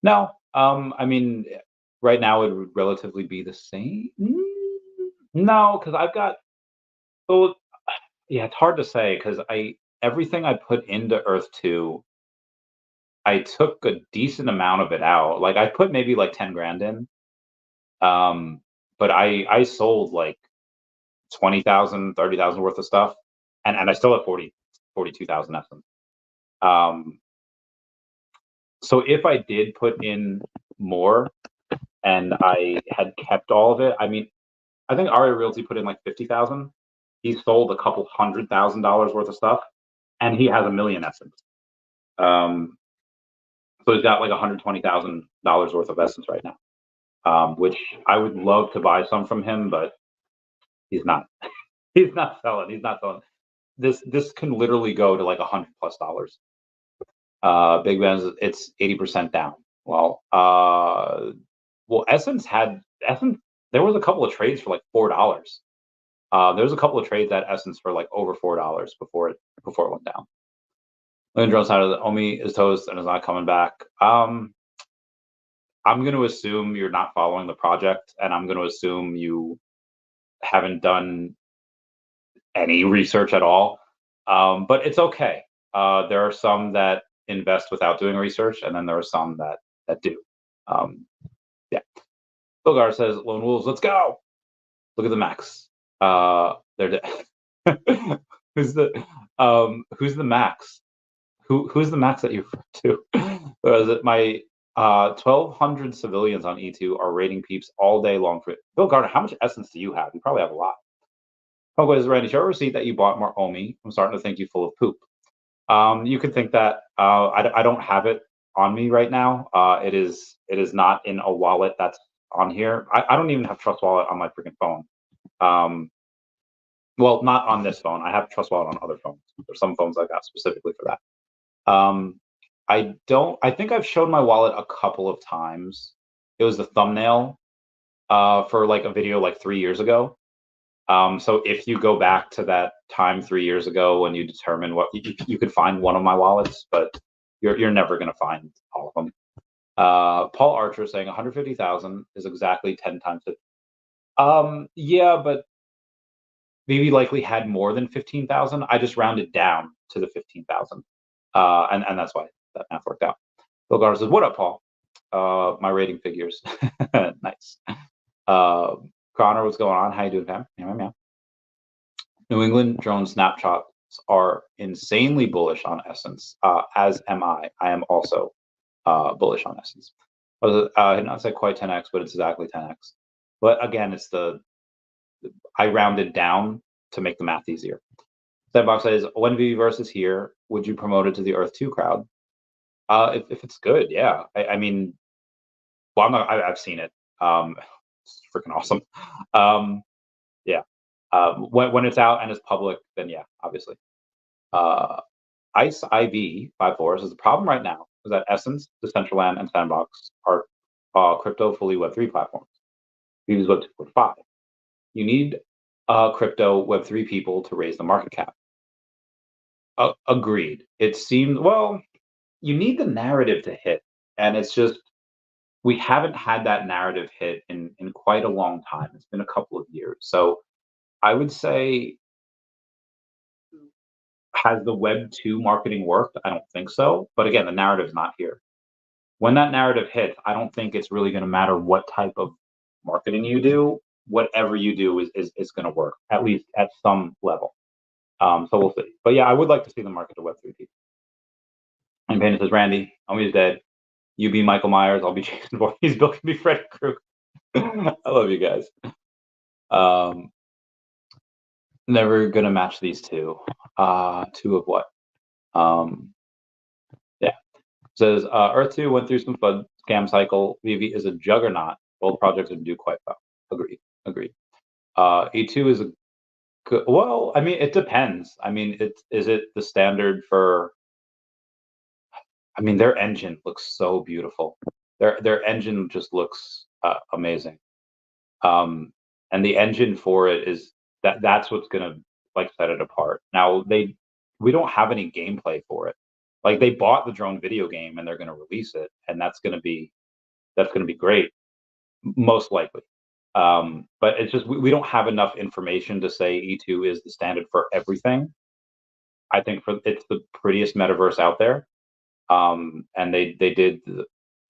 No. I mean, right now it would relatively be the same. No, because I've got. Well, yeah, it's hard to say because everything I put into Earth2, I took a decent amount of it out. Like I put maybe like 10 grand in. But I sold like 20,000, 30,000 worth of stuff, and I still have 42,000 Essence. So if I did put in more and I had kept all of it, I mean, I think Aria Realty put in like 50,000. He sold a couple $100,000 worth of stuff, and he has 1 million Essence. So he's got like $120,000 worth of Essence right now, which I would love to buy some from him, but he's not. He's not selling. He's not selling. This can literally go to like $100+ dollars. Big Ben's, it's 80% down. Well, Essence. There was a couple of trades for like $4. There was a couple of trades at Essence for like over $4 before it went down. Drone side of the OMI is toast and is not coming back. I'm going to assume you're not following the project, and I'm going to assume you haven't done any research at all. But it's okay. There are some that invest without doing research, and then there are some that do. Yeah. Bogar says, Lone Wolves, let's go. Look at the max. They're who's the max? Who's the max that you refer to? Or is it my 1,200 civilians on E2 are raiding peeps all day long for it? Bill Gardner, how much Essence do you have? You probably have a lot. Oh, is Randy, show a receipt that you bought more OMI. I'm starting to think you full of poop. You could think that. I don't have it on me right now. It is not in a wallet that's on here. I don't even have Trust Wallet on my freaking phone. Well, not on this phone. I have Trust Wallet on other phones. There's some phones I got specifically for that. I think I've showed my wallet a couple of times. It was the thumbnail for like a video like 3 years ago. So if you go back to that time 3 years ago when you determine what you could find one of my wallets, but you're never going to find all of them. Paul Archer saying 150,000 is exactly 10 times it. Yeah, but maybe likely had more than 15,000. I just rounded down to the 15,000. And that's why that math worked out. Bill Garner says, what up, Paul? My rating figures. Nice. Connor, what's going on? How you doing, fam? Yeah. New England drone snapshots are insanely bullish on Essence, as am I. I am also bullish on Essence. I did not say quite 10x, but it's exactly 10x. But again, I rounded down to make the math easier. Sandbox says, when VeVe's is here, would you promote it to the Earth 2 crowd? If it's good, yeah. I mean, well, I've seen it. It's freaking awesome. Yeah. When it's out and it's public, then yeah, obviously. Ice IV 54 says the problem right now is that Essence, Decentraland, and Sandbox are crypto fully Web3 platforms. VeVe's Web 2.5. You need crypto Web3 people to raise the market cap. Agreed. It seems, well, you need the narrative to hit, and it's just we haven't had that narrative hit in quite a long time. It's been a couple of years. So I would say, has the Web 2 marketing worked? I don't think so. But again, the narrative's not here. When that narrative hits, I don't think it's really going to matter what type of marketing you do. Whatever you do is going to work, at least at some level. So we'll see. But yeah, I would like to see the market to Web3 people. And Payne says, Randy, OMI's dead. You be Michael Myers, I'll be Jason Voorhees, Bill can be Freddy Krueger. I love you guys. Never gonna match these two. Two of what? Yeah. Says Earth 2 went through some flood scam cycle. VeVe is a juggernaut. Both projects would do quite well. Agreed. E2 is a good, well, I mean, it depends. I mean, is it the standard for, I mean, their engine looks so beautiful. Their engine just looks amazing. And the engine for it is that's what's gonna like set it apart. Now we don't have any gameplay for it. Like they bought the drone video game and they're gonna release it, and that's gonna be great, most likely. But it's just we don't have enough information to say E2 is the standard for everything. I think it's the prettiest metaverse out there. And they did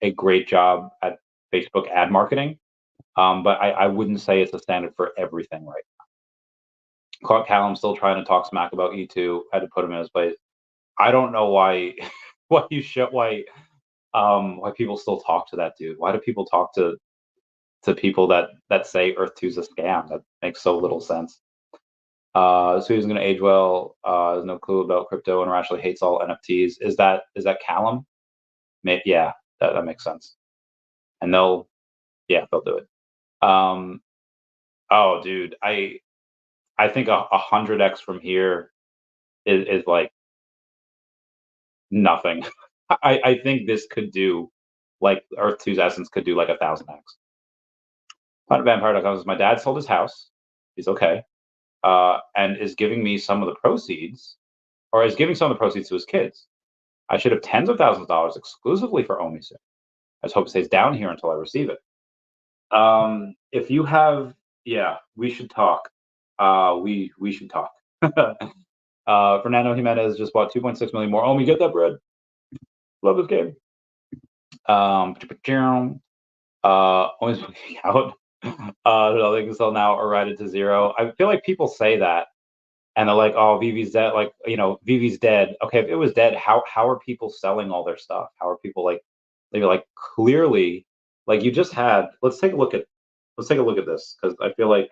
a great job at Facebook ad marketing. But I wouldn't say it's a standard for everything right now. Clark Callum's still trying to talk smack about E2. Had to put him in his place. I don't know why why people still talk to that dude. Why do people talk to people that say Earth 2 is a scam? That makes so little sense. Susan's gonna age well. Has no clue about crypto and actually hates all NFTs. Is that Callum? Yeah, that makes sense. And they'll do it. Oh, dude, I think 100x from here is like nothing. I think this could do like Earth 2's Essence could do like 1,000x. Planet Vampire says my dad sold his house. He's okay, and is giving me some of the proceeds, or is giving some of the proceeds to his kids. I should have tens of thousands of dollars exclusively for OMI soon. I just hope it stays down here until I receive it. If you have, yeah, we should talk. We should talk. Fernando Jimenez just bought 2.6 million more. OMI, get that bread. Love this game. Always looking out. I think so now are rated to 0. I feel like people say that and they're like, oh, VeVe's dead. Like, VeVe's dead. Okay, if it was dead, how are people selling all their stuff? How are people they're like clearly, like you just had, let's take a look at this, because I feel like,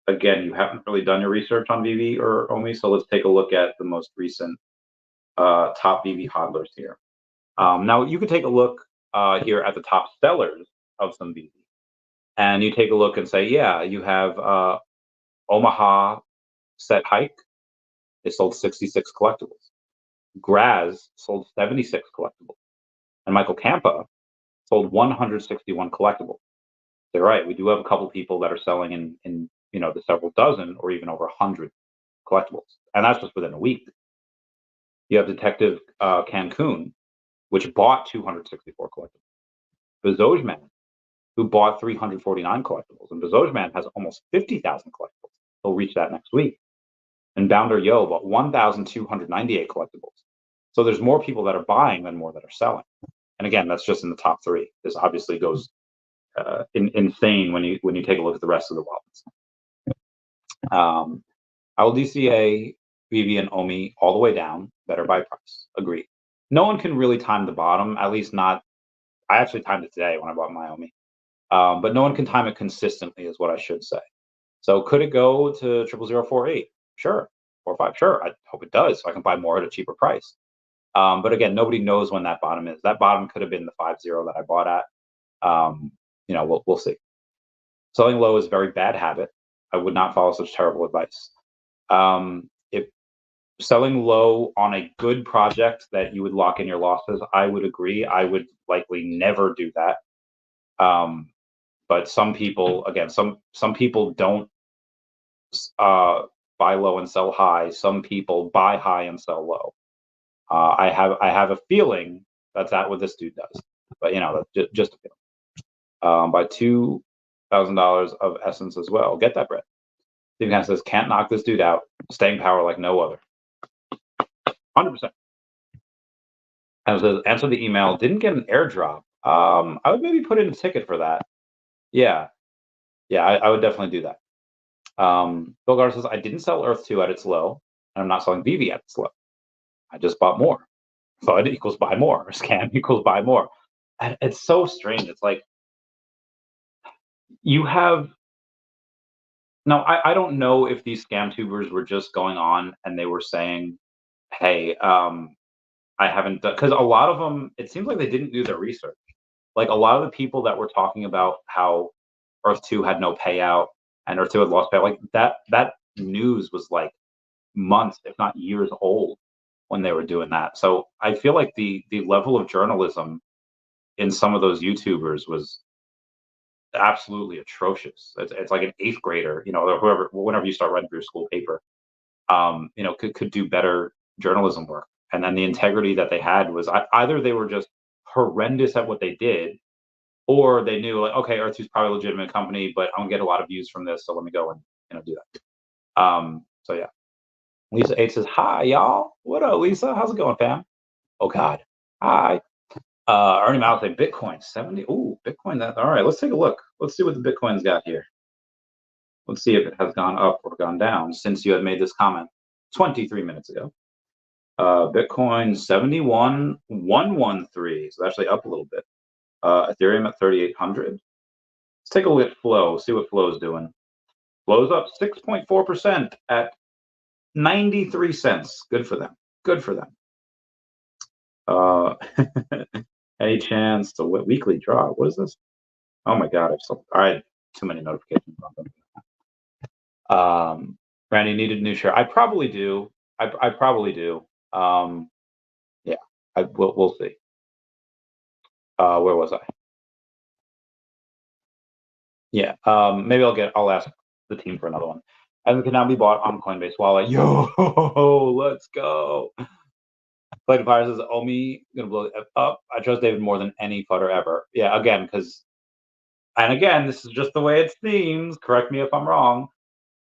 again, you haven't really done your research on VeVe or OMI, so let's take a look at the most recent top VeVe hodlers here. Now you could take a look here at the top sellers of some VeVe, and you take a look and say, yeah, you have Omaha Set Hike. They sold 66 collectibles. Graz sold 76 collectibles, and Michael Campa sold 161 collectibles. They're right. We do have a couple people that are selling in the several dozen or even over 100 collectibles, and that's just within a week. You have Detective Cancun, which bought 264 collectibles. Bezojman, who bought 349 collectibles, and Bezojman has almost 50,000 collectibles. He'll reach that next week. And Bounder Yo bought 1,298 collectibles. So there's more people that are buying than more that are selling. And again, that's just in the top 3. This obviously goes insane when you take a look at the rest of the wallets. I will DCA VeVe and OMI all the way down. Better buy price. Agreed. No one can really time the bottom, at least not. I actually timed it today when I bought my OMI. But no one can time it consistently, is what I should say. So could it go to 00048? Sure. 45? Sure. I hope it does, so I can buy more at a cheaper price. But again, nobody knows when that bottom is. That bottom could have been the 50 that I bought at. We'll see. Selling low is a very bad habit. I would not follow such terrible advice. If selling low on a good project that you would lock in your losses, I would agree. I would likely never do that. But some people, again, some people don't buy low and sell high. Some people buy high and sell low. I have a feeling that's what this dude does, but that's just a feeling. By $2,000 of essence as well. Get that bread. Steve Kahn says, can't knock this dude out. Staying power like no other. 100%. And says, answer the email. Didn't get an airdrop. I would maybe put in a ticket for that. Yeah, I would definitely do that. Bill Gar says, I didn't sell Earth2 at its low, and I'm not selling VeVe at its low. I just bought more. FUD equals buy more. Scam equals buy more. And it's so strange. It's like you have. Now, I don't know if these scam tubers were just going on and they were saying, hey, I haven't done, because a lot of them, it seems like they didn't do their research. Like a lot of the people that were talking about how Earth2 had no payout and Earth2 had lost payout, like that news was like months, if not years old when they were doing that. So I feel like the level of journalism in some of those YouTubers was absolutely atrocious. It's like an 8th grader, or whoever, whenever you start writing for your school paper, could do better journalism work. And then the integrity that they had was either they were just horrendous at what they did, or they knew like, okay, Earth2 is probably a legitimate company, but I'm gonna get a lot of views from this, so let me go and do that. So yeah. Lisa 8 says, hi, y'all. What up, Lisa? How's it going, fam? Oh, God. Hi. Ernie Miles say Bitcoin 70. Ooh, Bitcoin. That all right. Let's take a look. Let's see what the Bitcoin's got here. Let's see if it has gone up or gone down since you had made this comment 23 minutes ago. Bitcoin 71,113. So actually up a little bit. Ethereum at 3,800. Let's take a look at Flow. See what Flow's doing. Flow's up 6.4% at 93 cents. Good for them. Good for them. Any chance to weekly draw? What is this? Oh my God! I had too many notifications on them. Randy needed a new share. I probably do. I probably do. Yeah. We'll see. Where was I? Yeah. Maybe I'll ask the team for another one. And it can now be bought on Coinbase Wallet. Yo, let's go. Like Fire says, OMI gonna blow it up. I trust David more than any footer ever. Yeah, again, this is just the way it seems. Correct me if I'm wrong,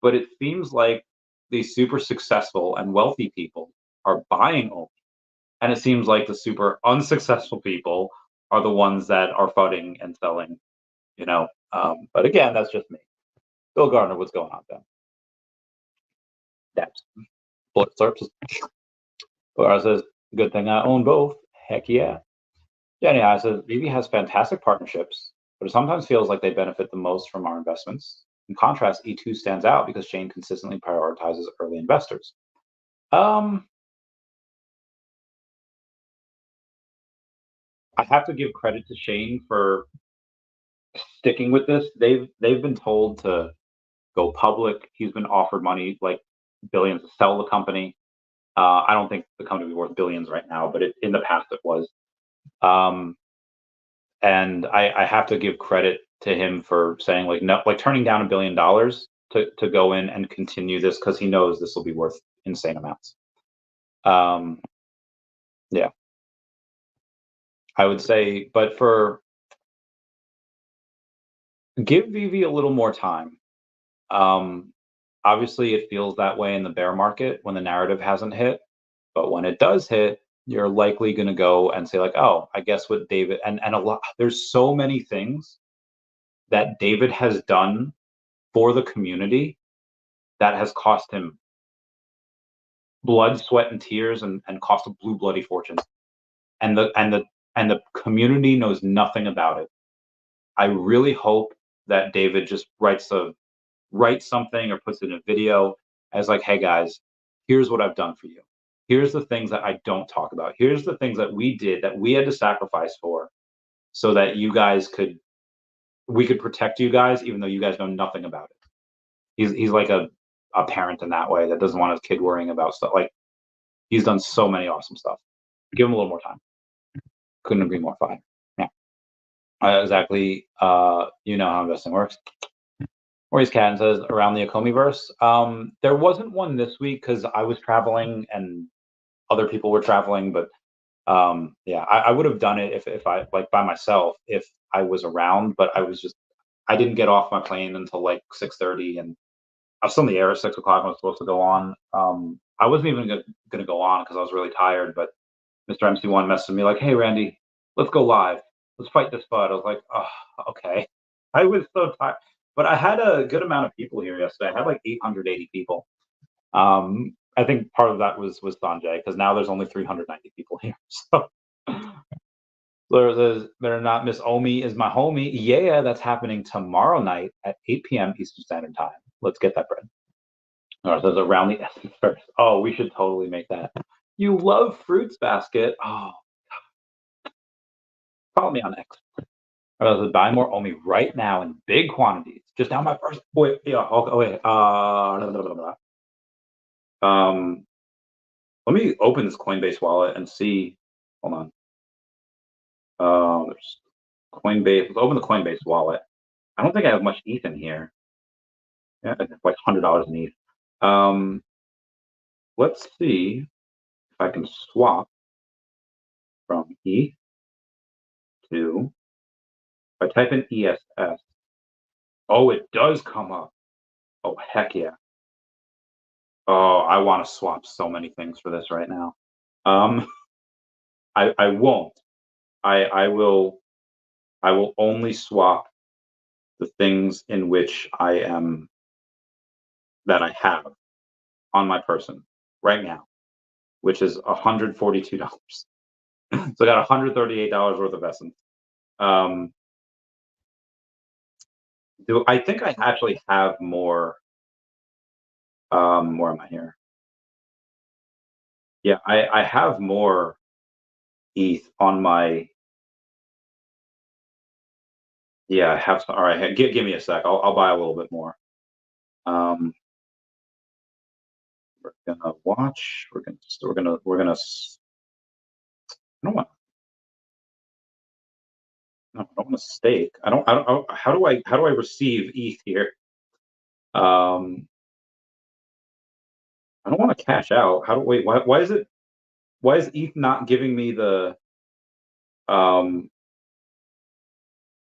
but it seems like these super successful and wealthy people are buying OMI, and it seems like the super unsuccessful people are the ones that are fudding and selling. But again, that's just me. Bill Gardner, what's going on, Ben? That's Blood Slurps. But says, good thing I own both. Heck yeah. Jenny I says, VeVe has fantastic partnerships, but it sometimes feels like they benefit the most from our investments. In contrast, E2 stands out because Shane consistently prioritizes early investors. I have to give credit to Shane for sticking with this. They've been told to go public. He's been offered money, like billions, to sell the company. I don't think the company will be worth billions right now, but in the past it was. And I have to give credit to him for saying like no, like turning down $1 billion to go in and continue this because he knows this will be worth insane amounts. Yeah, I would say, but give VeVe a little more time. Obviously, it feels that way in the bear market when the narrative hasn't hit, but when it does hit, you're likely going to go and say like, oh, I guess what David and a lot. There's so many things that David has done for the community that has cost him blood, sweat, and tears, and cost a blue bloody fortune. And the community knows nothing about it. I really hope that David just writes something or puts it in a video as like, hey guys, here's what I've done for you. Here's the things that I don't talk about. Here's the things that we did that we had to sacrifice for so that we could protect you guys, even though you guys know nothing about it. He's like a parent in that way that doesn't want his kid worrying about stuff. Like he's done so many awesome stuff. Give him a little more time. Couldn't agree more. Fine. Yeah. Exactly. You know how investing works. Maurice Cannon says around the Ecomi Verse. There wasn't one this week because I was traveling and other people were traveling, but yeah, I would have done it if I like by myself if I was around, but I didn't get off my plane until like 6:30, and I was still in the air at 6 o'clock. I was supposed to go on. I wasn't even gonna go on because I was really tired, but Mr. MC1 messaged me like, "Hey Randy, let's go live. Let's fight this FUD." I was like, "Oh, okay." I was so tired, but I had a good amount of people here yesterday. I had like 880 people. I think part of that was Sanjay because now there's only 390 people here. So Laura says, "Better not miss OMI is my homie." Yeah, that's happening tomorrow night at 8 p.m. Eastern Standard Time. Let's get that bread. Laura says around the essence first. Oh, we should totally make that. You love Fruits Basket. Oh, follow me on X. Laura says, buy more OMI right now in big quantities. Just now, my first. Wait, yeah. Oh, wait. Blah, blah, blah, blah. Let me open this Coinbase wallet and see. Hold on. There's Coinbase. Let's open the Coinbase wallet. I don't think I have much ETH in here. Yeah, it's like $100 in ETH. Let's see if I can swap from ETH to. If I type in ESS. Oh, it does come up. Oh, heck yeah. Oh, I want to swap so many things for this right now. I won't. I will only swap the things in which that I have on my person right now, which is $142. So I got $138 worth of essence. I think I actually have more. Where am I here? Yeah, I have more ETH on my. Yeah, I have some. All right, give me a sec. I'll buy a little bit more. We're gonna watch. We're gonna. I don't want. No, I don't want to stake. I don't. How do I receive ETH here? I don't want to cash out. How do wait? Why is it? Why is ETH not giving me the?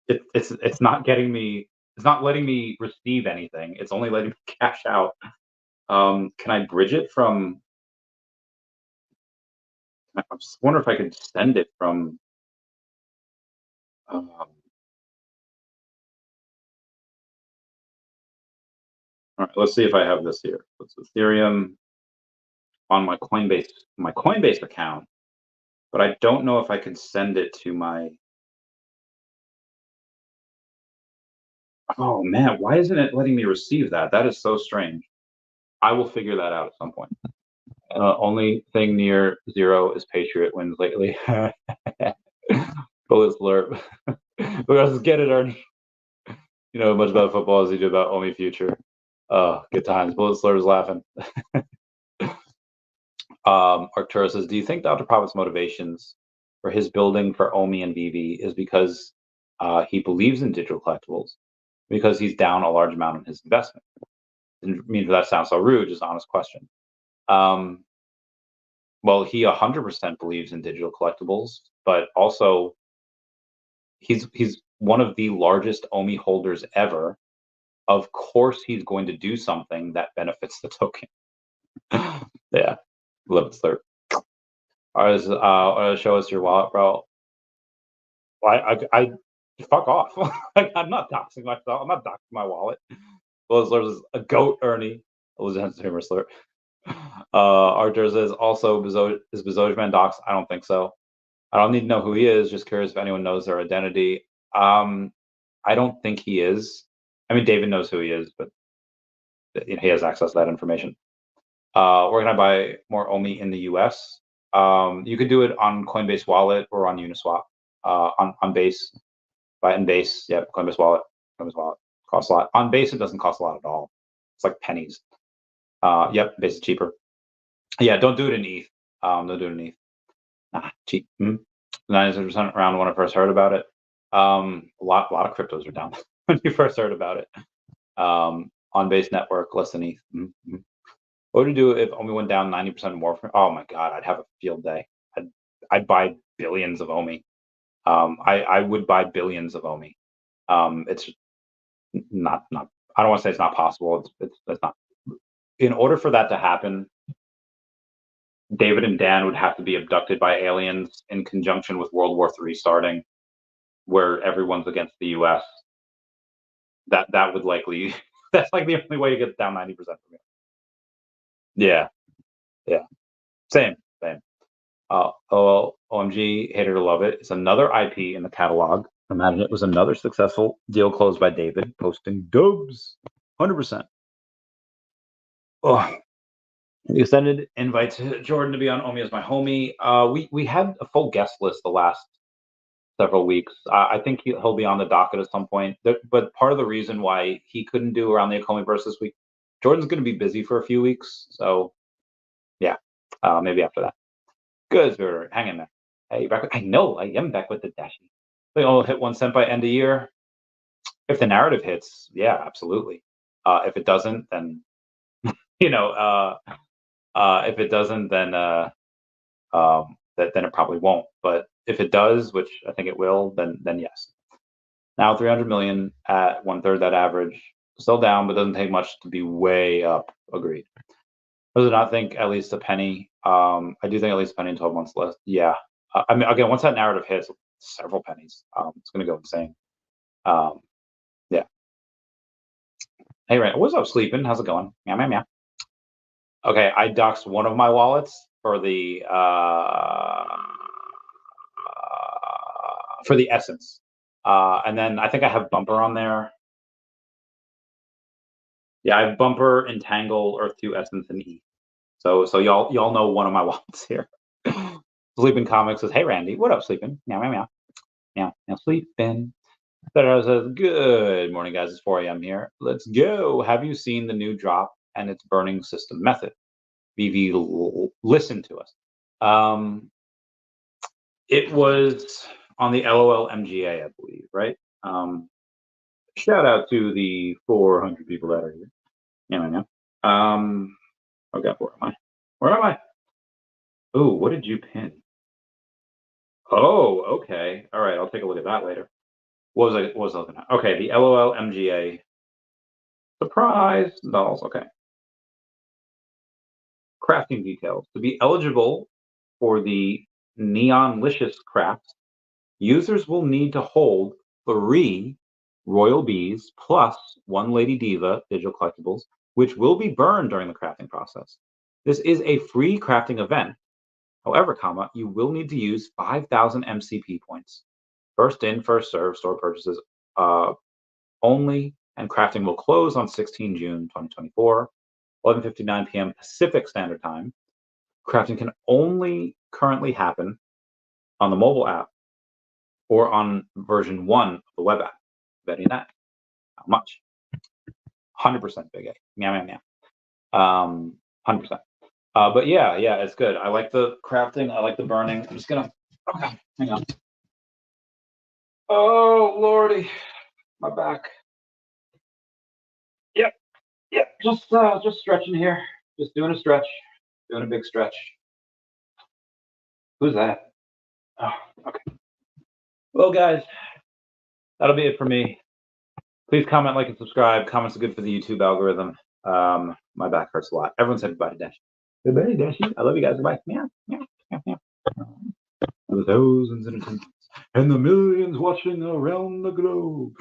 It's not getting me. It's not letting me receive anything. It's only letting me cash out. Can I bridge it from? I just wonder if I can send it from. All right, let's see if I have this here. It's Ethereum on my Coinbase account, but I don't know if I can send it to my. Oh man, why isn't it letting me receive that? That is so strange. I will figure that out at some point. Only thing near zero is Patriot wins lately. Bullet slurp. Let's get it, Ernie. You know as much about football as you do about OMI future. Good times. Bullet slurp is laughing. Arcturus says, do you think Dr. Prophet's motivations for his building for OMI and VeVe is because he believes in digital collectibles, because he's down a large amount in his investment? Didn't mean that sounds so rude, just honest question. Well, he 100% believes in digital collectibles, but also he's one of the largest OMI holders ever. Of course, he's going to do something that benefits the token. Yeah, love it, sir. Show us your wallet, bro. I fuck off. Like, I'm not doxing myself. I'm not doxing my wallet. Well, there's a goat, Ernie. Elizabeth's humor slur. Archer says also is Bezojman doxed? I don't think so. I don't need to know who he is. Just curious if anyone knows their identity. I don't think he is. I mean, David knows who he is, but he has access to that information. Where can I buy more OMI in the US? You could do it on Coinbase Wallet or on Uniswap. On Base, buy in Base. Yeah, Coinbase Wallet. Coinbase Wallet costs a lot. On Base, it doesn't cost a lot at all. It's like pennies. Yep, Base is cheaper. Yeah, don't do it in ETH. Don't do it in ETH. Nah, cheap. 90% around when I first heard about it. A lot of cryptos are down when you first heard about it. On Base network, less than ETH. What would you do if OMI went down 90% more? Oh my God, I'd have a field day. I'd buy billions of OMI. I would buy billions of OMI. It's not. I don't want to say it's not possible. It's not. In order for that to happen, David and Dan would have to be abducted by aliens in conjunction with World War III starting, where everyone's against the U.S. That would likely. That's like the only way to get down 90% from here. Yeah. Same. OMG, hater to love it. It's another IP in the catalog. Imagine it was another successful deal closed by David, posting dubs, 100%. Oh, the extended invite to Jordan to be on OMI as my homie. We had a full guest list the last several weeks. I think he'll be on the docket at some point. But part of the reason why he couldn't do around the Ecomi Base this week, Jordan's going to be busy for a few weeks. So, yeah, maybe after that. Good, Spirit. Hang in there. Hey, back. I know. I am back with the Dashi. They all hit 1 cent by end of year. If the narrative hits, yeah, absolutely. If it doesn't, then if it doesn't, then then it probably won't. But if it does, which I think it will, then yes. Now 300 million at 1/3 that average, still down, but doesn't take much to be way up. Agreed. Does it not think at least a penny? I do think at least a penny in 12 months less. Yeah. I mean, again, once that narrative hits, several pennies, it's going to go insane. Yeah. Hey, Rand, what's up, sleeping? How's it going? Meow. Okay, I doxed one of my wallets for the essence, and then I think I have Bumper on there. Yeah, I have Bumper, Entangle, Earth2 Essence, and E. So y'all know one of my wallets here. Sleeping Comics says, "Hey Randy, what up, sleeping? Meow, sleeping." That says, "Good morning, guys. It's 4 a.m. here. Let's go. Have you seen the new drop and its burning system method? VV, listen to us. It was on the LOL MGA, I believe, right? Shout out to the 400 people that are here. Yeah. Okay, where am I? Oh, what did you pin? Oh, okay. All right, I'll take a look at that later. What was I looking at? Okay, the LOL MGA. Surprise dolls. Okay. Crafting details. To be eligible for the Neonlicious crafts, users will need to hold 3 Royal Bees plus 1 Lady Diva digital collectibles, which will be burned during the crafting process. This is a free crafting event. However, you will need to use 5,000 MCP points. First in, first served store purchases only, and crafting will close on 16 June 2024, 11:59 p.m. Pacific Standard Time. Crafting can only currently happen on the mobile app or on version 1 of the web app. Betting that. How much? 100% big A. Meow. 100%. But yeah, it's good. I like the crafting. I like the burning. I'm just gonna. Okay, hang on. Oh lordy, my back. Yep. Just stretching here. Just doing a stretch. Doing a big stretch. Who's that? Oh, okay. Well, guys, that'll be it for me. Please comment, like, and subscribe. Comments are good for the YouTube algorithm. My back hurts a lot. Everyone said goodbye to Dash. Goodbye, Dashy. I love you guys. Goodbye. Meow. The thousands and the millions watching around the globe.